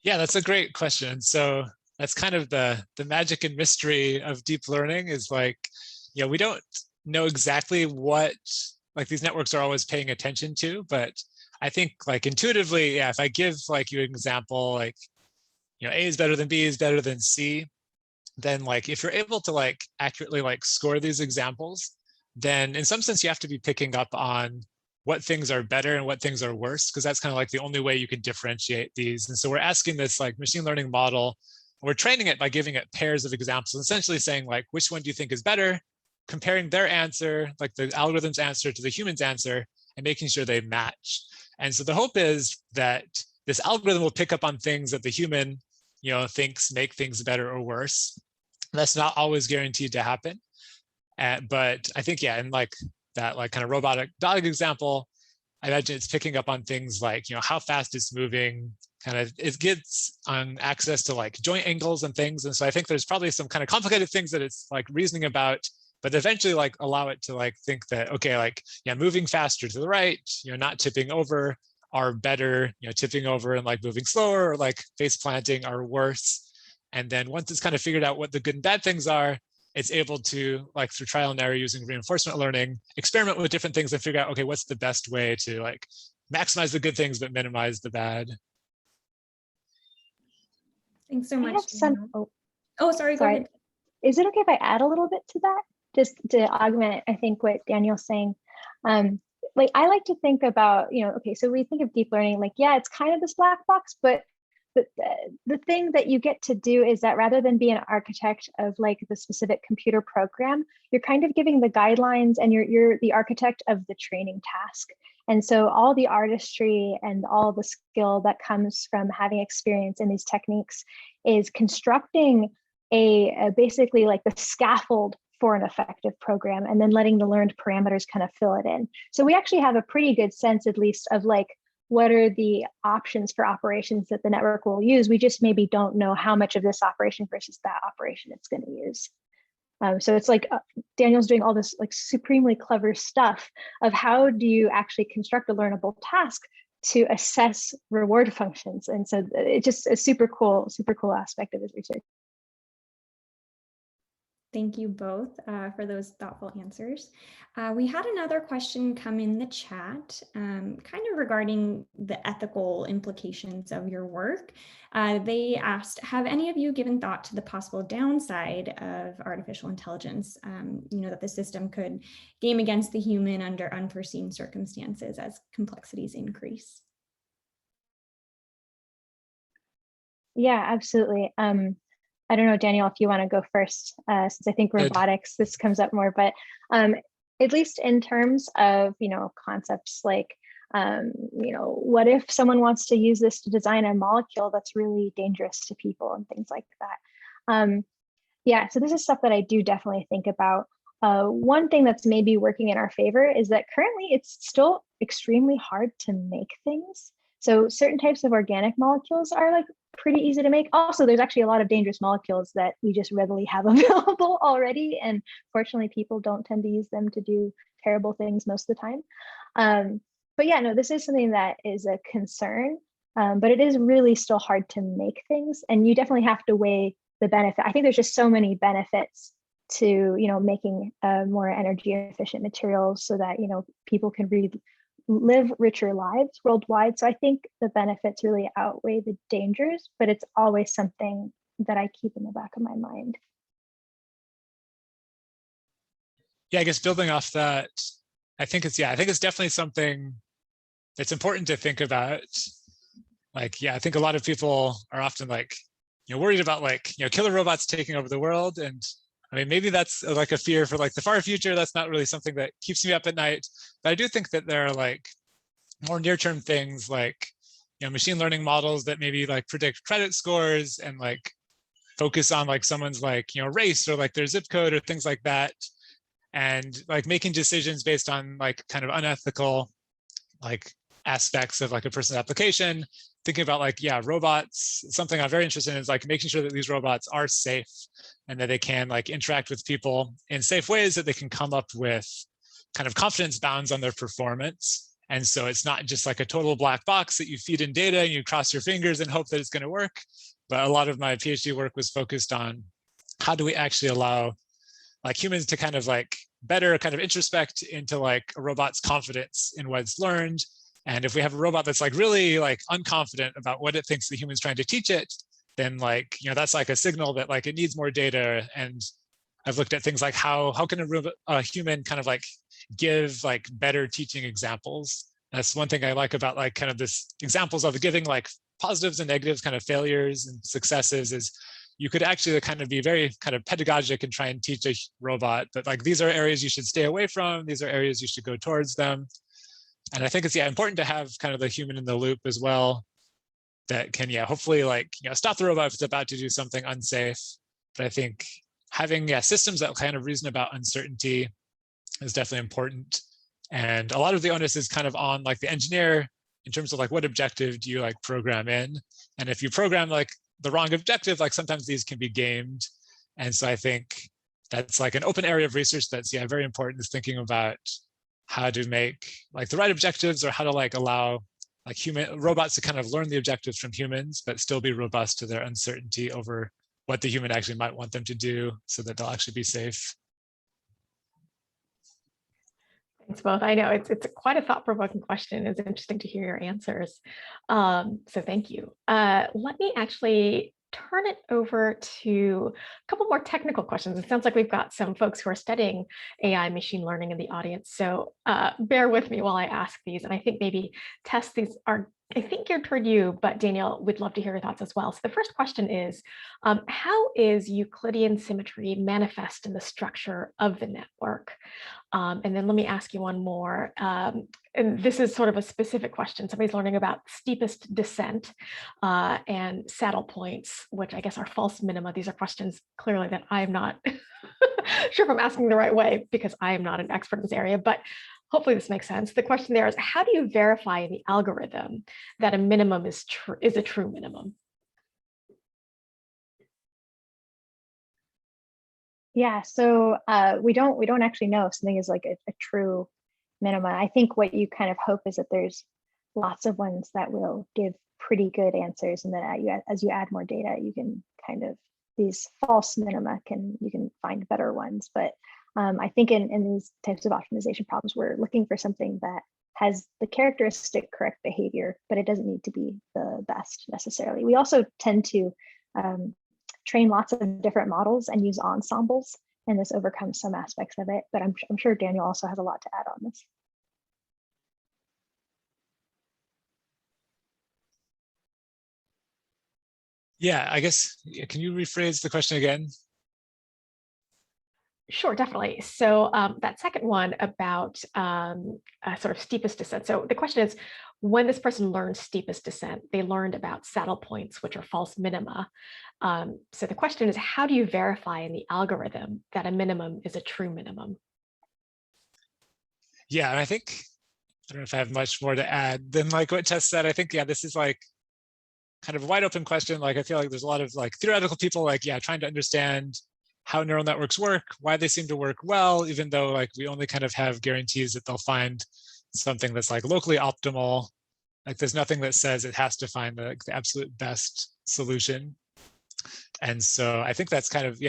Yeah, that's a great question. So that's kind of the magic and mystery of deep learning is like, we don't know exactly what like these networks are always paying attention to, but I think like intuitively, if I give like you an example, like, A is better than B is better than C, then like if you're able to like accurately like score these examples, then in some sense you have to be picking up on what things are better and what things are worse, because that's kind of like the only way you can differentiate these. And so we're asking this like machine learning model, we're training it by giving it pairs of examples, essentially saying like, which one do you think is better, comparing their answer, like the algorithm's answer to the human's answer, and making sure they match. And so the hope is that this algorithm will pick up on things that the human, thinks make things better or worse. That's not always guaranteed to happen. But I think, in like that like kind of robotic dog example, I imagine it's picking up on things like, how fast it's moving, kind of it gets on access to like joint angles and things. And so I think there's probably some kind of complicated things that it's like reasoning about, but eventually like allow it to like think that, okay, like, moving faster to the right, not tipping over are better, tipping over and like moving slower or like face planting are worse. And then once it's kind of figured out what the good and bad things are, it's able to, like through trial and error using reinforcement learning, experiment with different things and figure out, okay, what's the best way to like maximize the good things but minimize the bad. Thanks so much. I have some, sorry, go ahead. Is it okay if I add a little bit to that? Just to augment, I think, what Daniel's saying. Like I like to think about, okay, so we think of deep learning, like, yeah, it's kind of this black box, but the thing that you get to do is that rather than be an architect of like the specific computer program, you're kind of giving the guidelines and you're the architect of the training task. And so all the artistry and all the skill that comes from having experience in these techniques is constructing a basically like the scaffold for an effective program, and then letting the learned parameters kind of fill it in. So we actually have a pretty good sense, at least, of like, what are the options for operations that the network will use? We just maybe don't know how much of this operation versus that operation it's going to use. So it's like Daniel's doing all this like supremely clever stuff of how do you actually construct a learnable task to assess reward functions. And so it's just a super cool aspect of his research. Thank you both for those thoughtful answers. We had another question come in the chat, kind of regarding the ethical implications of your work. They asked, have any of you given thought to the possible downside of artificial intelligence, that the system could game against the human under unforeseen circumstances as complexities increase? Yeah, absolutely. I don't know, Daniel, if you want to go first, since I think robotics, this comes up more, but at least in terms of, concepts like, what if someone wants to use this to design a molecule that's really dangerous to people and things like that. So this is stuff that I do definitely think about. One thing that's maybe working in our favor is that currently it's still extremely hard to make things. So certain types of organic molecules are like pretty easy to make. Also, there's actually a lot of dangerous molecules that we just readily have available already. And fortunately, people don't tend to use them to do terrible things most of the time. But yeah, no, this is something that is a concern, but it is really still hard to make things. And you definitely have to weigh the benefit. I think there's just so many benefits to, making more energy efficient materials so that, people can live richer lives worldwide. So I think the benefits really outweigh the dangers, but it's always something that I keep in the back of my mind. Yeah, I guess building off that, I think it's definitely something that's important to think about. Like, I think a lot of people are often like, worried about like, killer robots taking over the world. And I mean, maybe that's like a fear for like the far future. That's not really something that keeps me up at night. But I do think that there are like more near-term things like, machine learning models that maybe like predict credit scores and like focus on like someone's like, race or like their zip code or things like that. And like making decisions based on like kind of unethical like aspects of like a person's application. Thinking about like, robots, something I'm very interested in is like making sure that these robots are safe and that they can like interact with people in safe ways, that they can come up with kind of confidence bounds on their performance. And so it's not just like a total black box that you feed in data and you cross your fingers and hope that it's going to work. But a lot of my PhD work was focused on how do we actually allow like humans to kind of like better kind of introspect into like a robot's confidence in what's learned. And if we have a robot that's like really like unconfident about what it thinks the human's trying to teach it, then like, that's like a signal that like it needs more data. And I've looked at things like how can a human kind of like give like better teaching examples. That's one thing I like about like kind of this examples of giving like positives and negatives, kind of failures and successes, is you could actually kind of be very kind of pedagogic and try and teach a robot that like these are areas you should stay away from, these are areas you should go towards them. And I think it's important to have kind of the human in the loop as well, that can hopefully like stop the robot if it's about to do something unsafe. But I think having systems that kind of reason about uncertainty is definitely important. And a lot of the onus is kind of on like the engineer in terms of like what objective do you like program in. And if you program like the wrong objective, like sometimes these can be gamed. And so I think that's like an open area of research that's very important, is thinking about how to make like the right objectives, or how to like allow like robots to kind of learn the objectives from humans, but still be robust to their uncertainty over what the human actually might want them to do, so that they'll actually be safe. Thanks both. I know it's quite a thought-provoking question. It's interesting to hear your answers. So thank you. Let me actually turn it over to a couple more technical questions. It sounds like we've got some folks who are studying AI machine learning in the audience. So bear with me while I ask these. And I think maybe Tess, these are, I think, geared toward you, but Daniel, we'd love to hear your thoughts as well. So the first question is, how is Euclidean symmetry manifest in the structure of the network? And then let me ask you one more. And this is sort of a specific question. Somebody's learning about steepest descent and saddle points, which I guess are false minima. These are questions clearly that I'm not sure if I'm asking the right way, because I am not an expert in this area, but hopefully this makes sense. The question there is, how do you verify in the algorithm that a minimum is a true minimum? Yeah, so we don't actually know if something is like a true minimum. I think what you kind of hope is that there's lots of ones that will give pretty good answers, and then as you add more data, you can kind of, these false minima you can find better ones. But I think in these types of optimization problems, we're looking for something that has the characteristic correct behavior, but it doesn't need to be the best necessarily. We also tend to train lots of different models and use ensembles, and this overcomes some aspects of it. But I'm sure Daniel also has a lot to add on this. Yeah, I guess, can you rephrase the question again? Sure, definitely. So that second one about sort of steepest descent. So the question is, when this person learned steepest descent, they learned about saddle points, which are false minima. So the question is, how do you verify in the algorithm that a minimum is a true minimum? Yeah, and I think, I don't know if I have much more to add than like what Tess said. I think, this is like kind of a wide open question. Like, I feel like there's a lot of like theoretical people like, trying to understand how neural networks work, why they seem to work well, even though like we only kind of have guarantees that they'll find something that's like locally optimal. Like there's nothing that says it has to find the absolute best solution. And so I think that's kind of,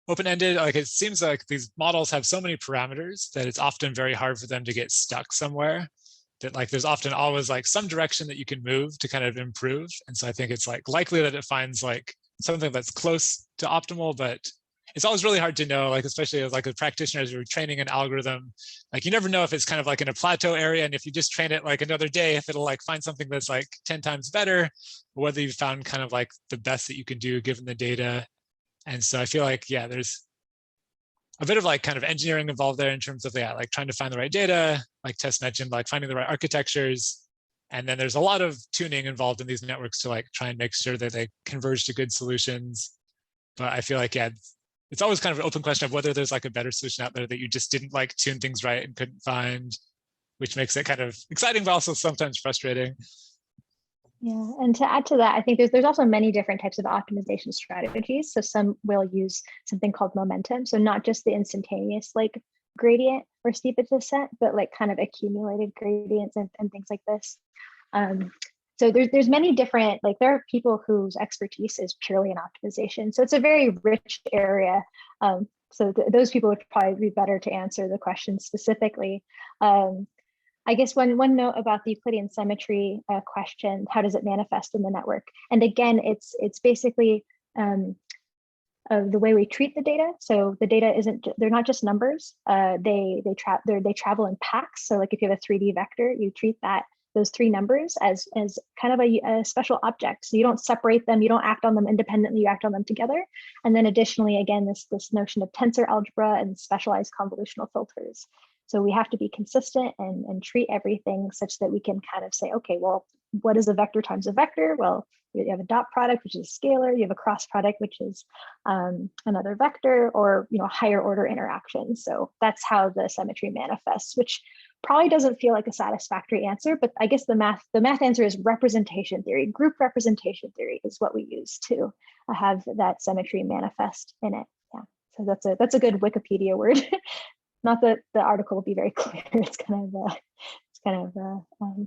open-ended. Like it seems like these models have so many parameters that it's often very hard for them to get stuck somewhere. That like there's often always like some direction that you can move to kind of improve. And so I think it's like likely that it finds like something that's close to optimal, but it's always really hard to know, like especially as like a practitioner, as you're training an algorithm, like you never know if it's kind of like in a plateau area, and if you just train it like another day, if it'll like find something that's like 10 times better, or whether you found kind of like the best that you can do given the data. And so I feel like, there's a bit of like kind of engineering involved there in terms of like trying to find the right data, like Tess mentioned, like finding the right architectures. And then there's a lot of tuning involved in these networks to like try and make sure that they converge to good solutions. But I feel like, it's always kind of an open question of whether there's like a better solution out there that you just didn't like tune things right and couldn't find, which makes it kind of exciting, but also sometimes frustrating. Yeah, and to add to that, I think there's also many different types of optimization strategies. So some will use something called momentum. So not just the instantaneous like gradient or steepest descent, but like kind of accumulated gradients and things like this. So there's many different, like there are people whose expertise is purely in optimization. So it's a very rich area. So those people would probably be better to answer the question specifically. I guess one note about the Euclidean symmetry question, how does it manifest in the network? And again, it's basically of the way we treat the data. So the data they're not just numbers. They travel in packs. So like if you have a 3D vector, you treat those 3 numbers as kind of a special object. So you don't separate them, you don't act on them independently, you act on them together. And then additionally, again, this notion of tensor algebra and specialized convolutional filters. So we have to be consistent and treat everything such that we can kind of say, okay, well, what is a vector times a vector? Well, you have a dot product, which is a scalar. You have a cross product, which is another vector, or higher order interactions. So that's how the symmetry manifests, which probably doesn't feel like a satisfactory answer, but I guess the math answer is representation theory. Group representation theory is what we use to have that symmetry manifest in it. Yeah, so that's a good Wikipedia word. Not that the article will be very clear. It's kind of a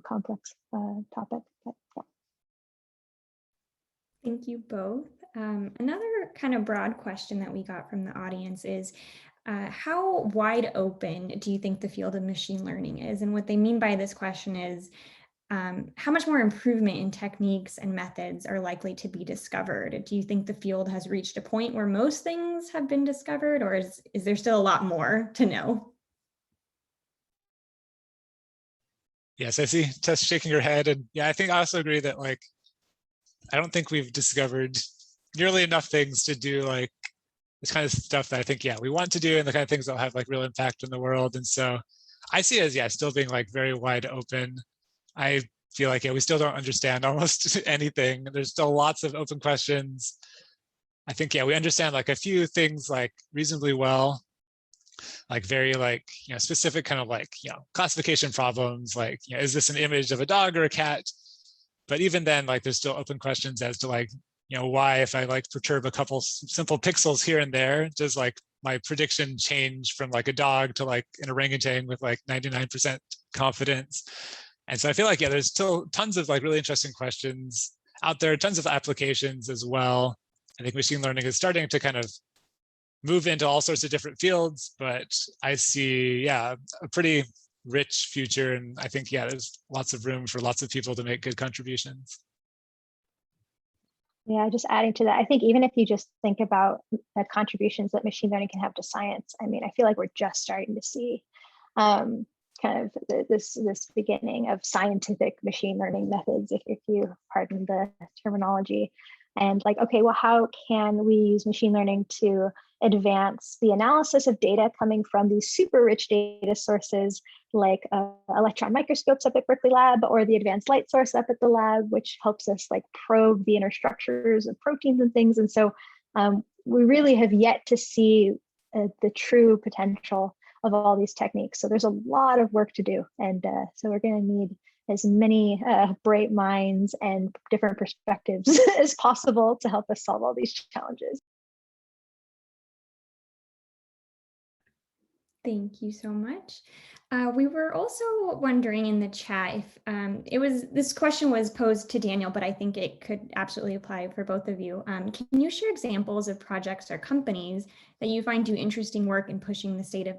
complex topic. But yeah. Thank you both. Another kind of broad question that we got from the audience is, how wide open do you think the field of machine learning is? And what they mean by this question is, how much more improvement in techniques and methods are likely to be discovered? Do you think the field has reached a point where most things have been discovered, or is there still a lot more to know? Yes, I see Tess shaking her head. And yeah, I think I also agree that I don't think we've discovered nearly enough things to do this kind of stuff that I think, we want to do, and the kind of things that will have real impact in the world. And so I see it as, still being very wide open. I feel like, we still don't understand almost anything. There's still lots of open questions. I think, we understand a few things reasonably well, very specific kind of classification problems, is this an image of a dog or a cat? But even then, there's still open questions as to why, if I perturb a couple simple pixels here and there, does my prediction change from a dog to an orangutan with 99% confidence? And so I feel there's still tons of really interesting questions out there, tons of applications as well. I think machine learning is starting to kind of move into all sorts of different fields, but I see, a pretty rich future. And I think, there's lots of room for lots of people to make good contributions. Yeah, just adding to that, I think even if you just think about the contributions that machine learning can have to science, I feel like we're just starting to see kind of this beginning of scientific machine learning methods, if you pardon the terminology. And okay, well, how can we use machine learning to advance the analysis of data coming from these super rich data sources like electron microscopes up at Berkeley Lab, or the advanced light source up at the lab, which helps us probe the inner structures of proteins and things. And so we really have yet to see the true potential of all these techniques. So there's a lot of work to do. And so we're going to need as many bright minds and different perspectives as possible to help us solve all these challenges. Thank you so much. We were also wondering in the chat if this question was posed to Daniel, but I think it could absolutely apply for both of you. Can you share examples of projects or companies that you find do interesting work in pushing the state of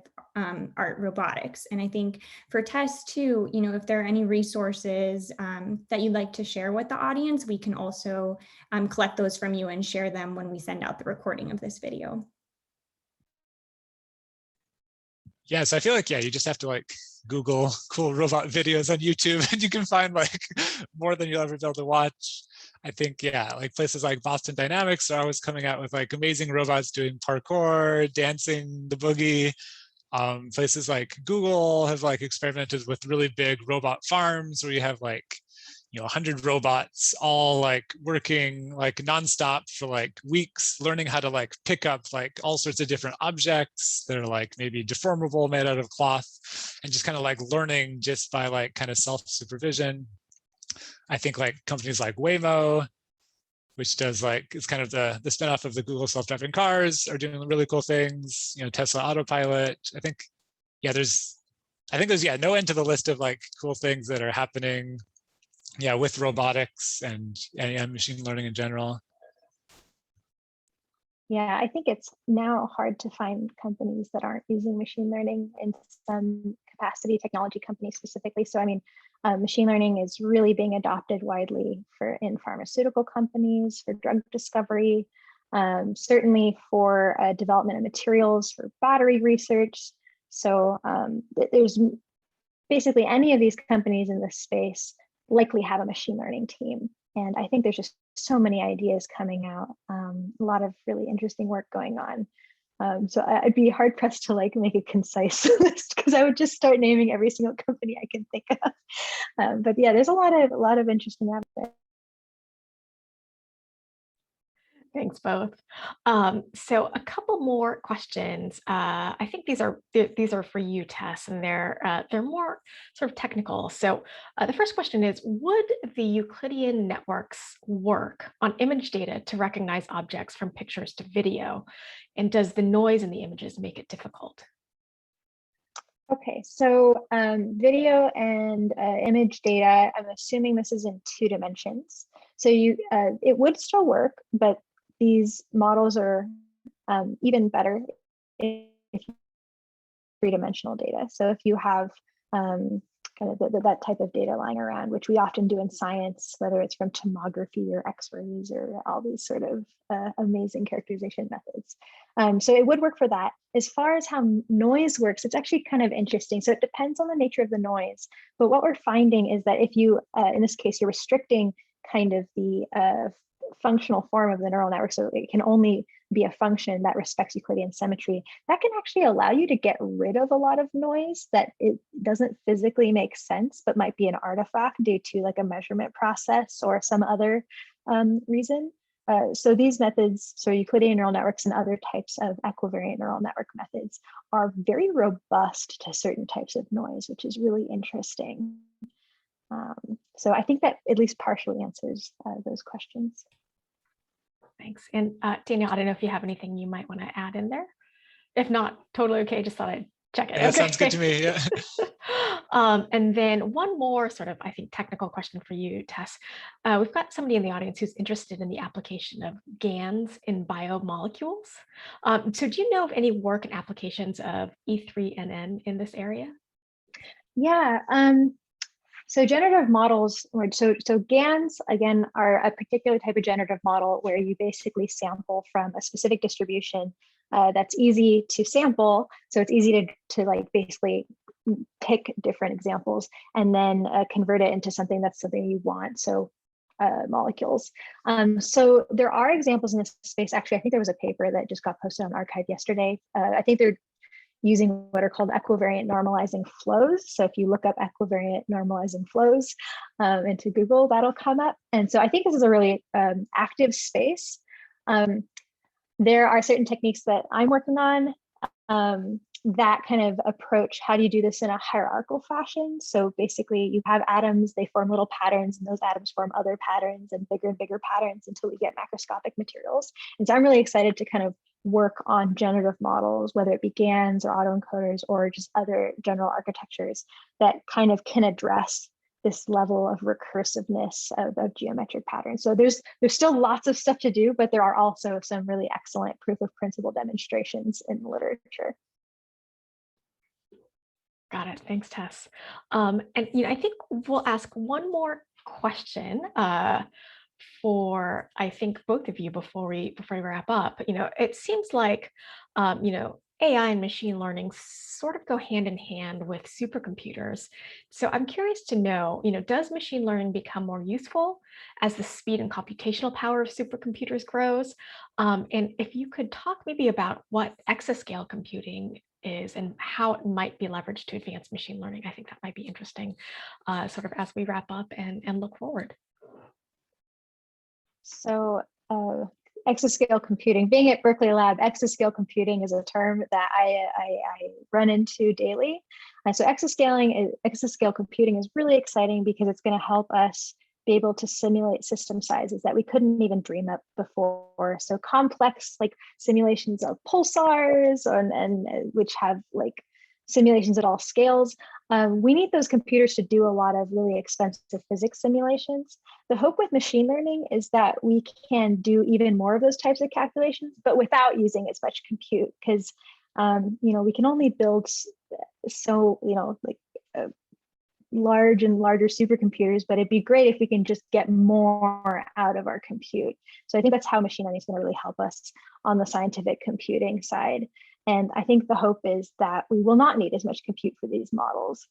art robotics? And I think for Tess too, if there are any resources that you'd like to share with the audience, we can also collect those from you and share them when we send out the recording of this video. Yeah, so I feel you just have to Google cool robot videos on YouTube, and you can find more than you'll ever be able to watch. I think, places like Boston Dynamics are always coming out with amazing robots doing parkour, dancing the boogie. Places like Google have experimented with really big robot farms where you have 100 robots all working nonstop for weeks, learning how to pick up all sorts of different objects that are maybe deformable, made out of cloth, and just kind of learning just by kind of self-supervision. I think companies like Waymo, which does it's kind of the spinoff of the Google self-driving cars, are doing really cool things. Tesla Autopilot. I think there's no end to the list of cool things that are happening with robotics and machine learning in general. Yeah, I think it's now hard to find companies that aren't using machine learning in some capacity, technology companies specifically. So machine learning is really being adopted widely in pharmaceutical companies for drug discovery. certainly for development of materials for battery research. So there's basically any of these companies in this space likely have a machine learning team. And I think there's just so many ideas coming out, a lot of really interesting work going on. So I'd be hard pressed to like make a concise list because I would just start naming every single company I can think of. But yeah, there's a lot of interesting out there. Thanks both. So a couple more questions. I think these are for you, Tess, and they're more sort of technical. So the first question is: would the Euclidean networks work on image data to recognize objects from pictures to video? And does the noise in the images make it difficult? Okay, so video and image data, I'm assuming this is in 2 dimensions. So it would still work, but these models are even better if you 3-dimensional data. So if you have kind of that type of data lying around, which we often do in science, whether it's from tomography or x-rays or all these sort of amazing characterization methods. So it would work for that. As far as how noise works, it's actually kind of interesting. So it depends on the nature of the noise. But what we're finding is that if you, in this case, you're restricting kind of the functional form of the neural network, so it can only be a function that respects Euclidean symmetry, that can actually allow you to get rid of a lot of noise that it doesn't physically make sense, but might be an artifact due to like a measurement process or some other reason. So these methods, so Euclidean neural networks and other types of equivariant neural network methods, are very robust to certain types of noise, which is really interesting. So I think that at least partially answers those questions. Thanks. And Daniel, I don't know if you have anything you might want to add in there. If not, totally okay. Just thought I'd check it. Yeah, that sounds good to me. Yeah. And then one more sort of, I think, technical question for you, Tess. We've got somebody in the audience who's interested in the application of GANs in biomolecules. So do you know of any work and applications of E3NN in this area? Yeah. So generative models, so GANs, again, are a particular type of generative model where you basically sample from a specific distribution that's easy to sample. So it's easy to like basically pick different examples and then convert it into something you want. So molecules. So there are examples in this space. Actually, I think there was a paper that just got posted on arXiv yesterday. I think they're using what are called equivariant normalizing flows. So if you look up equivariant normalizing flows into Google, that'll come up. And so I think this is a really active space. There are certain techniques that I'm working on that kind of approach. How do you do this in a hierarchical fashion? So basically you have atoms, they form little patterns, and those atoms form other patterns and bigger patterns until we get macroscopic materials. And so I'm really excited to kind of work on generative models, whether it be GANs or autoencoders or just other general architectures that kind of can address this level of recursiveness of geometric patterns. So there's still lots of stuff to do, but there are also some really excellent proof of principle demonstrations in the literature. Got it. Thanks, Tess. And I think we'll ask one more question for, I think, both of you before we wrap up. It seems like AI and machine learning sort of go hand in hand with supercomputers. So I'm curious to know, does machine learning become more useful as the speed and computational power of supercomputers grows? And if you could talk maybe about what exascale computing is and how it might be leveraged to advance machine learning, I think that might be interesting sort of as we wrap up and look forward. So exascale computing, being at Berkeley Lab, exascale computing is a term that I run into daily. And so exascale computing is really exciting because it's going to help us be able to simulate system sizes that we couldn't even dream up before. So complex like simulations of pulsars and which have like simulations at all scales. We need those computers to do a lot of really expensive physics simulations. The hope with machine learning is that we can do even more of those types of calculations, but without using as much compute, because we can only build so large and larger supercomputers, but it'd be great if we can just get more out of our compute. So I think that's how machine learning is going to really help us on the scientific computing side. And I think the hope is that we will not need as much compute for these models.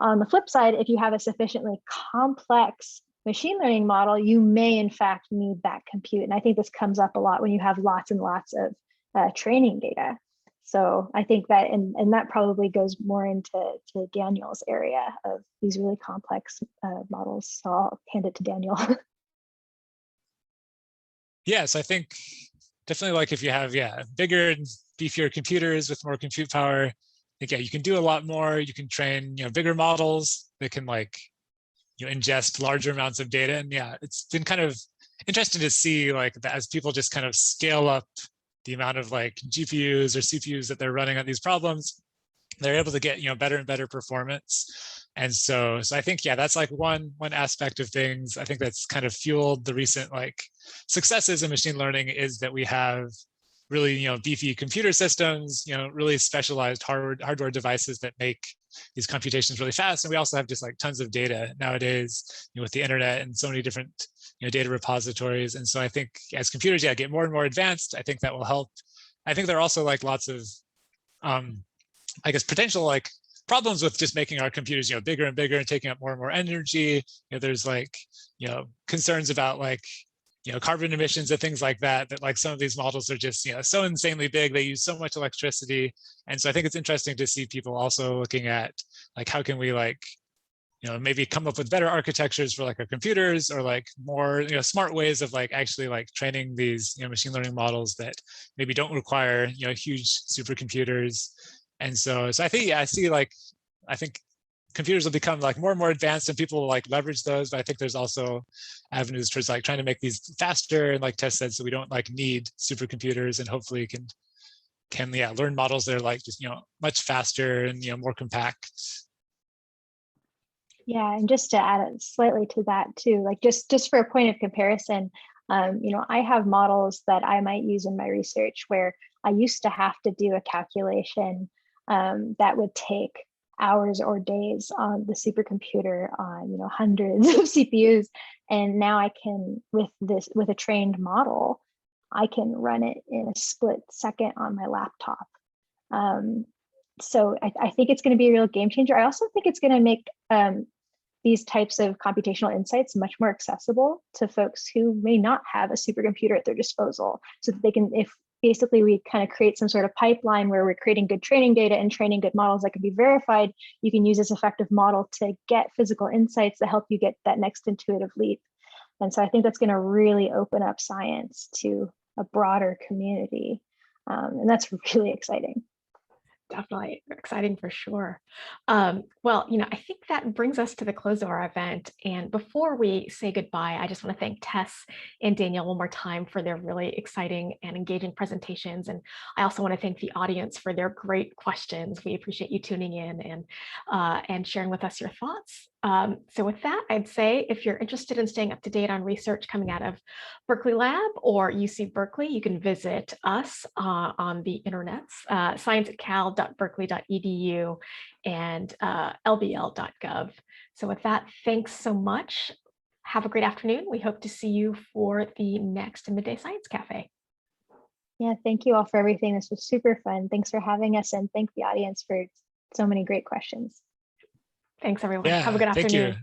On the flip side, if you have a sufficiently complex machine learning model, you may in fact need that compute. And I think this comes up a lot when you have lots and lots of training data. So I think that, and that probably goes more into Daniel's area of these really complex models. So I'll hand it to Daniel. Yes, I think definitely like if you have, bigger and beefier computers with more compute power, I think, you can do a lot more. You can train, bigger models that can like, ingest larger amounts of data. And it's been kind of interesting to see like that as people just kind of scale up the amount of like GPUs or CPUs that they're running on these problems, they're able to get, better and better performance. And so I think, that's like one aspect of things. I think that's kind of fueled the recent like successes in machine learning is that we have really, beefy computer systems, really specialized hardware devices that make these computations really fast. And we also have just like tons of data nowadays, with the internet and so many different, data repositories. And so I think as computers, get more and more advanced, I think that will help. I think there are also like lots of, I guess, potential like problems with just making our computers, bigger and bigger and taking up more and more energy. There's like, concerns about like, carbon emissions and things like that, that like some of these models are just, so insanely big, they use so much electricity. And so I think it's interesting to see people also looking at like, how can we like, maybe come up with better architectures for like our computers or like more, smart ways of like actually like training these, machine learning models that maybe don't require, huge supercomputers. And so I think, I think computers will become like more and more advanced and people will like leverage those. But I think there's also avenues towards like trying to make these faster. And like Tess said, so we don't like need supercomputers and hopefully can learn models that are like just, much faster and, more compact. Yeah, and just to add slightly to that too, like just for a point of comparison, I have models that I might use in my research where I used to have to do a calculation that would take hours or days on the supercomputer on hundreds of CPUs, and now I can with a trained model, I can run it in a split second on my laptop. So I think it's going to be a real game changer. I also think it's going to make these types of computational insights much more accessible to folks who may not have a supercomputer at their disposal, so that they can, if basically we kind of create some sort of pipeline where we're creating good training data and training good models that can be verified, you can use this effective model to get physical insights that help you get that next intuitive leap. And so I think that's going to really open up science to a broader community. And that's really exciting. Definitely exciting for sure. Well, I think that brings us to the close of our event. And before we say goodbye, I just want to thank Tess and Daniel one more time for their really exciting and engaging presentations. And I also want to thank the audience for their great questions. We appreciate you tuning in and sharing with us your thoughts. So with that, I'd say if you're interested in staying up to date on research coming out of Berkeley Lab or UC Berkeley, you can visit us on the internets, science@cal.berkeley.edu and lbl.gov. So with that, thanks so much. Have a great afternoon. We hope to see you for the next Midday Science Cafe. Yeah, thank you all for everything. This was super fun. Thanks for having us, and thank the audience for so many great questions. Thanks, everyone. Yeah, have a good afternoon. Thank you.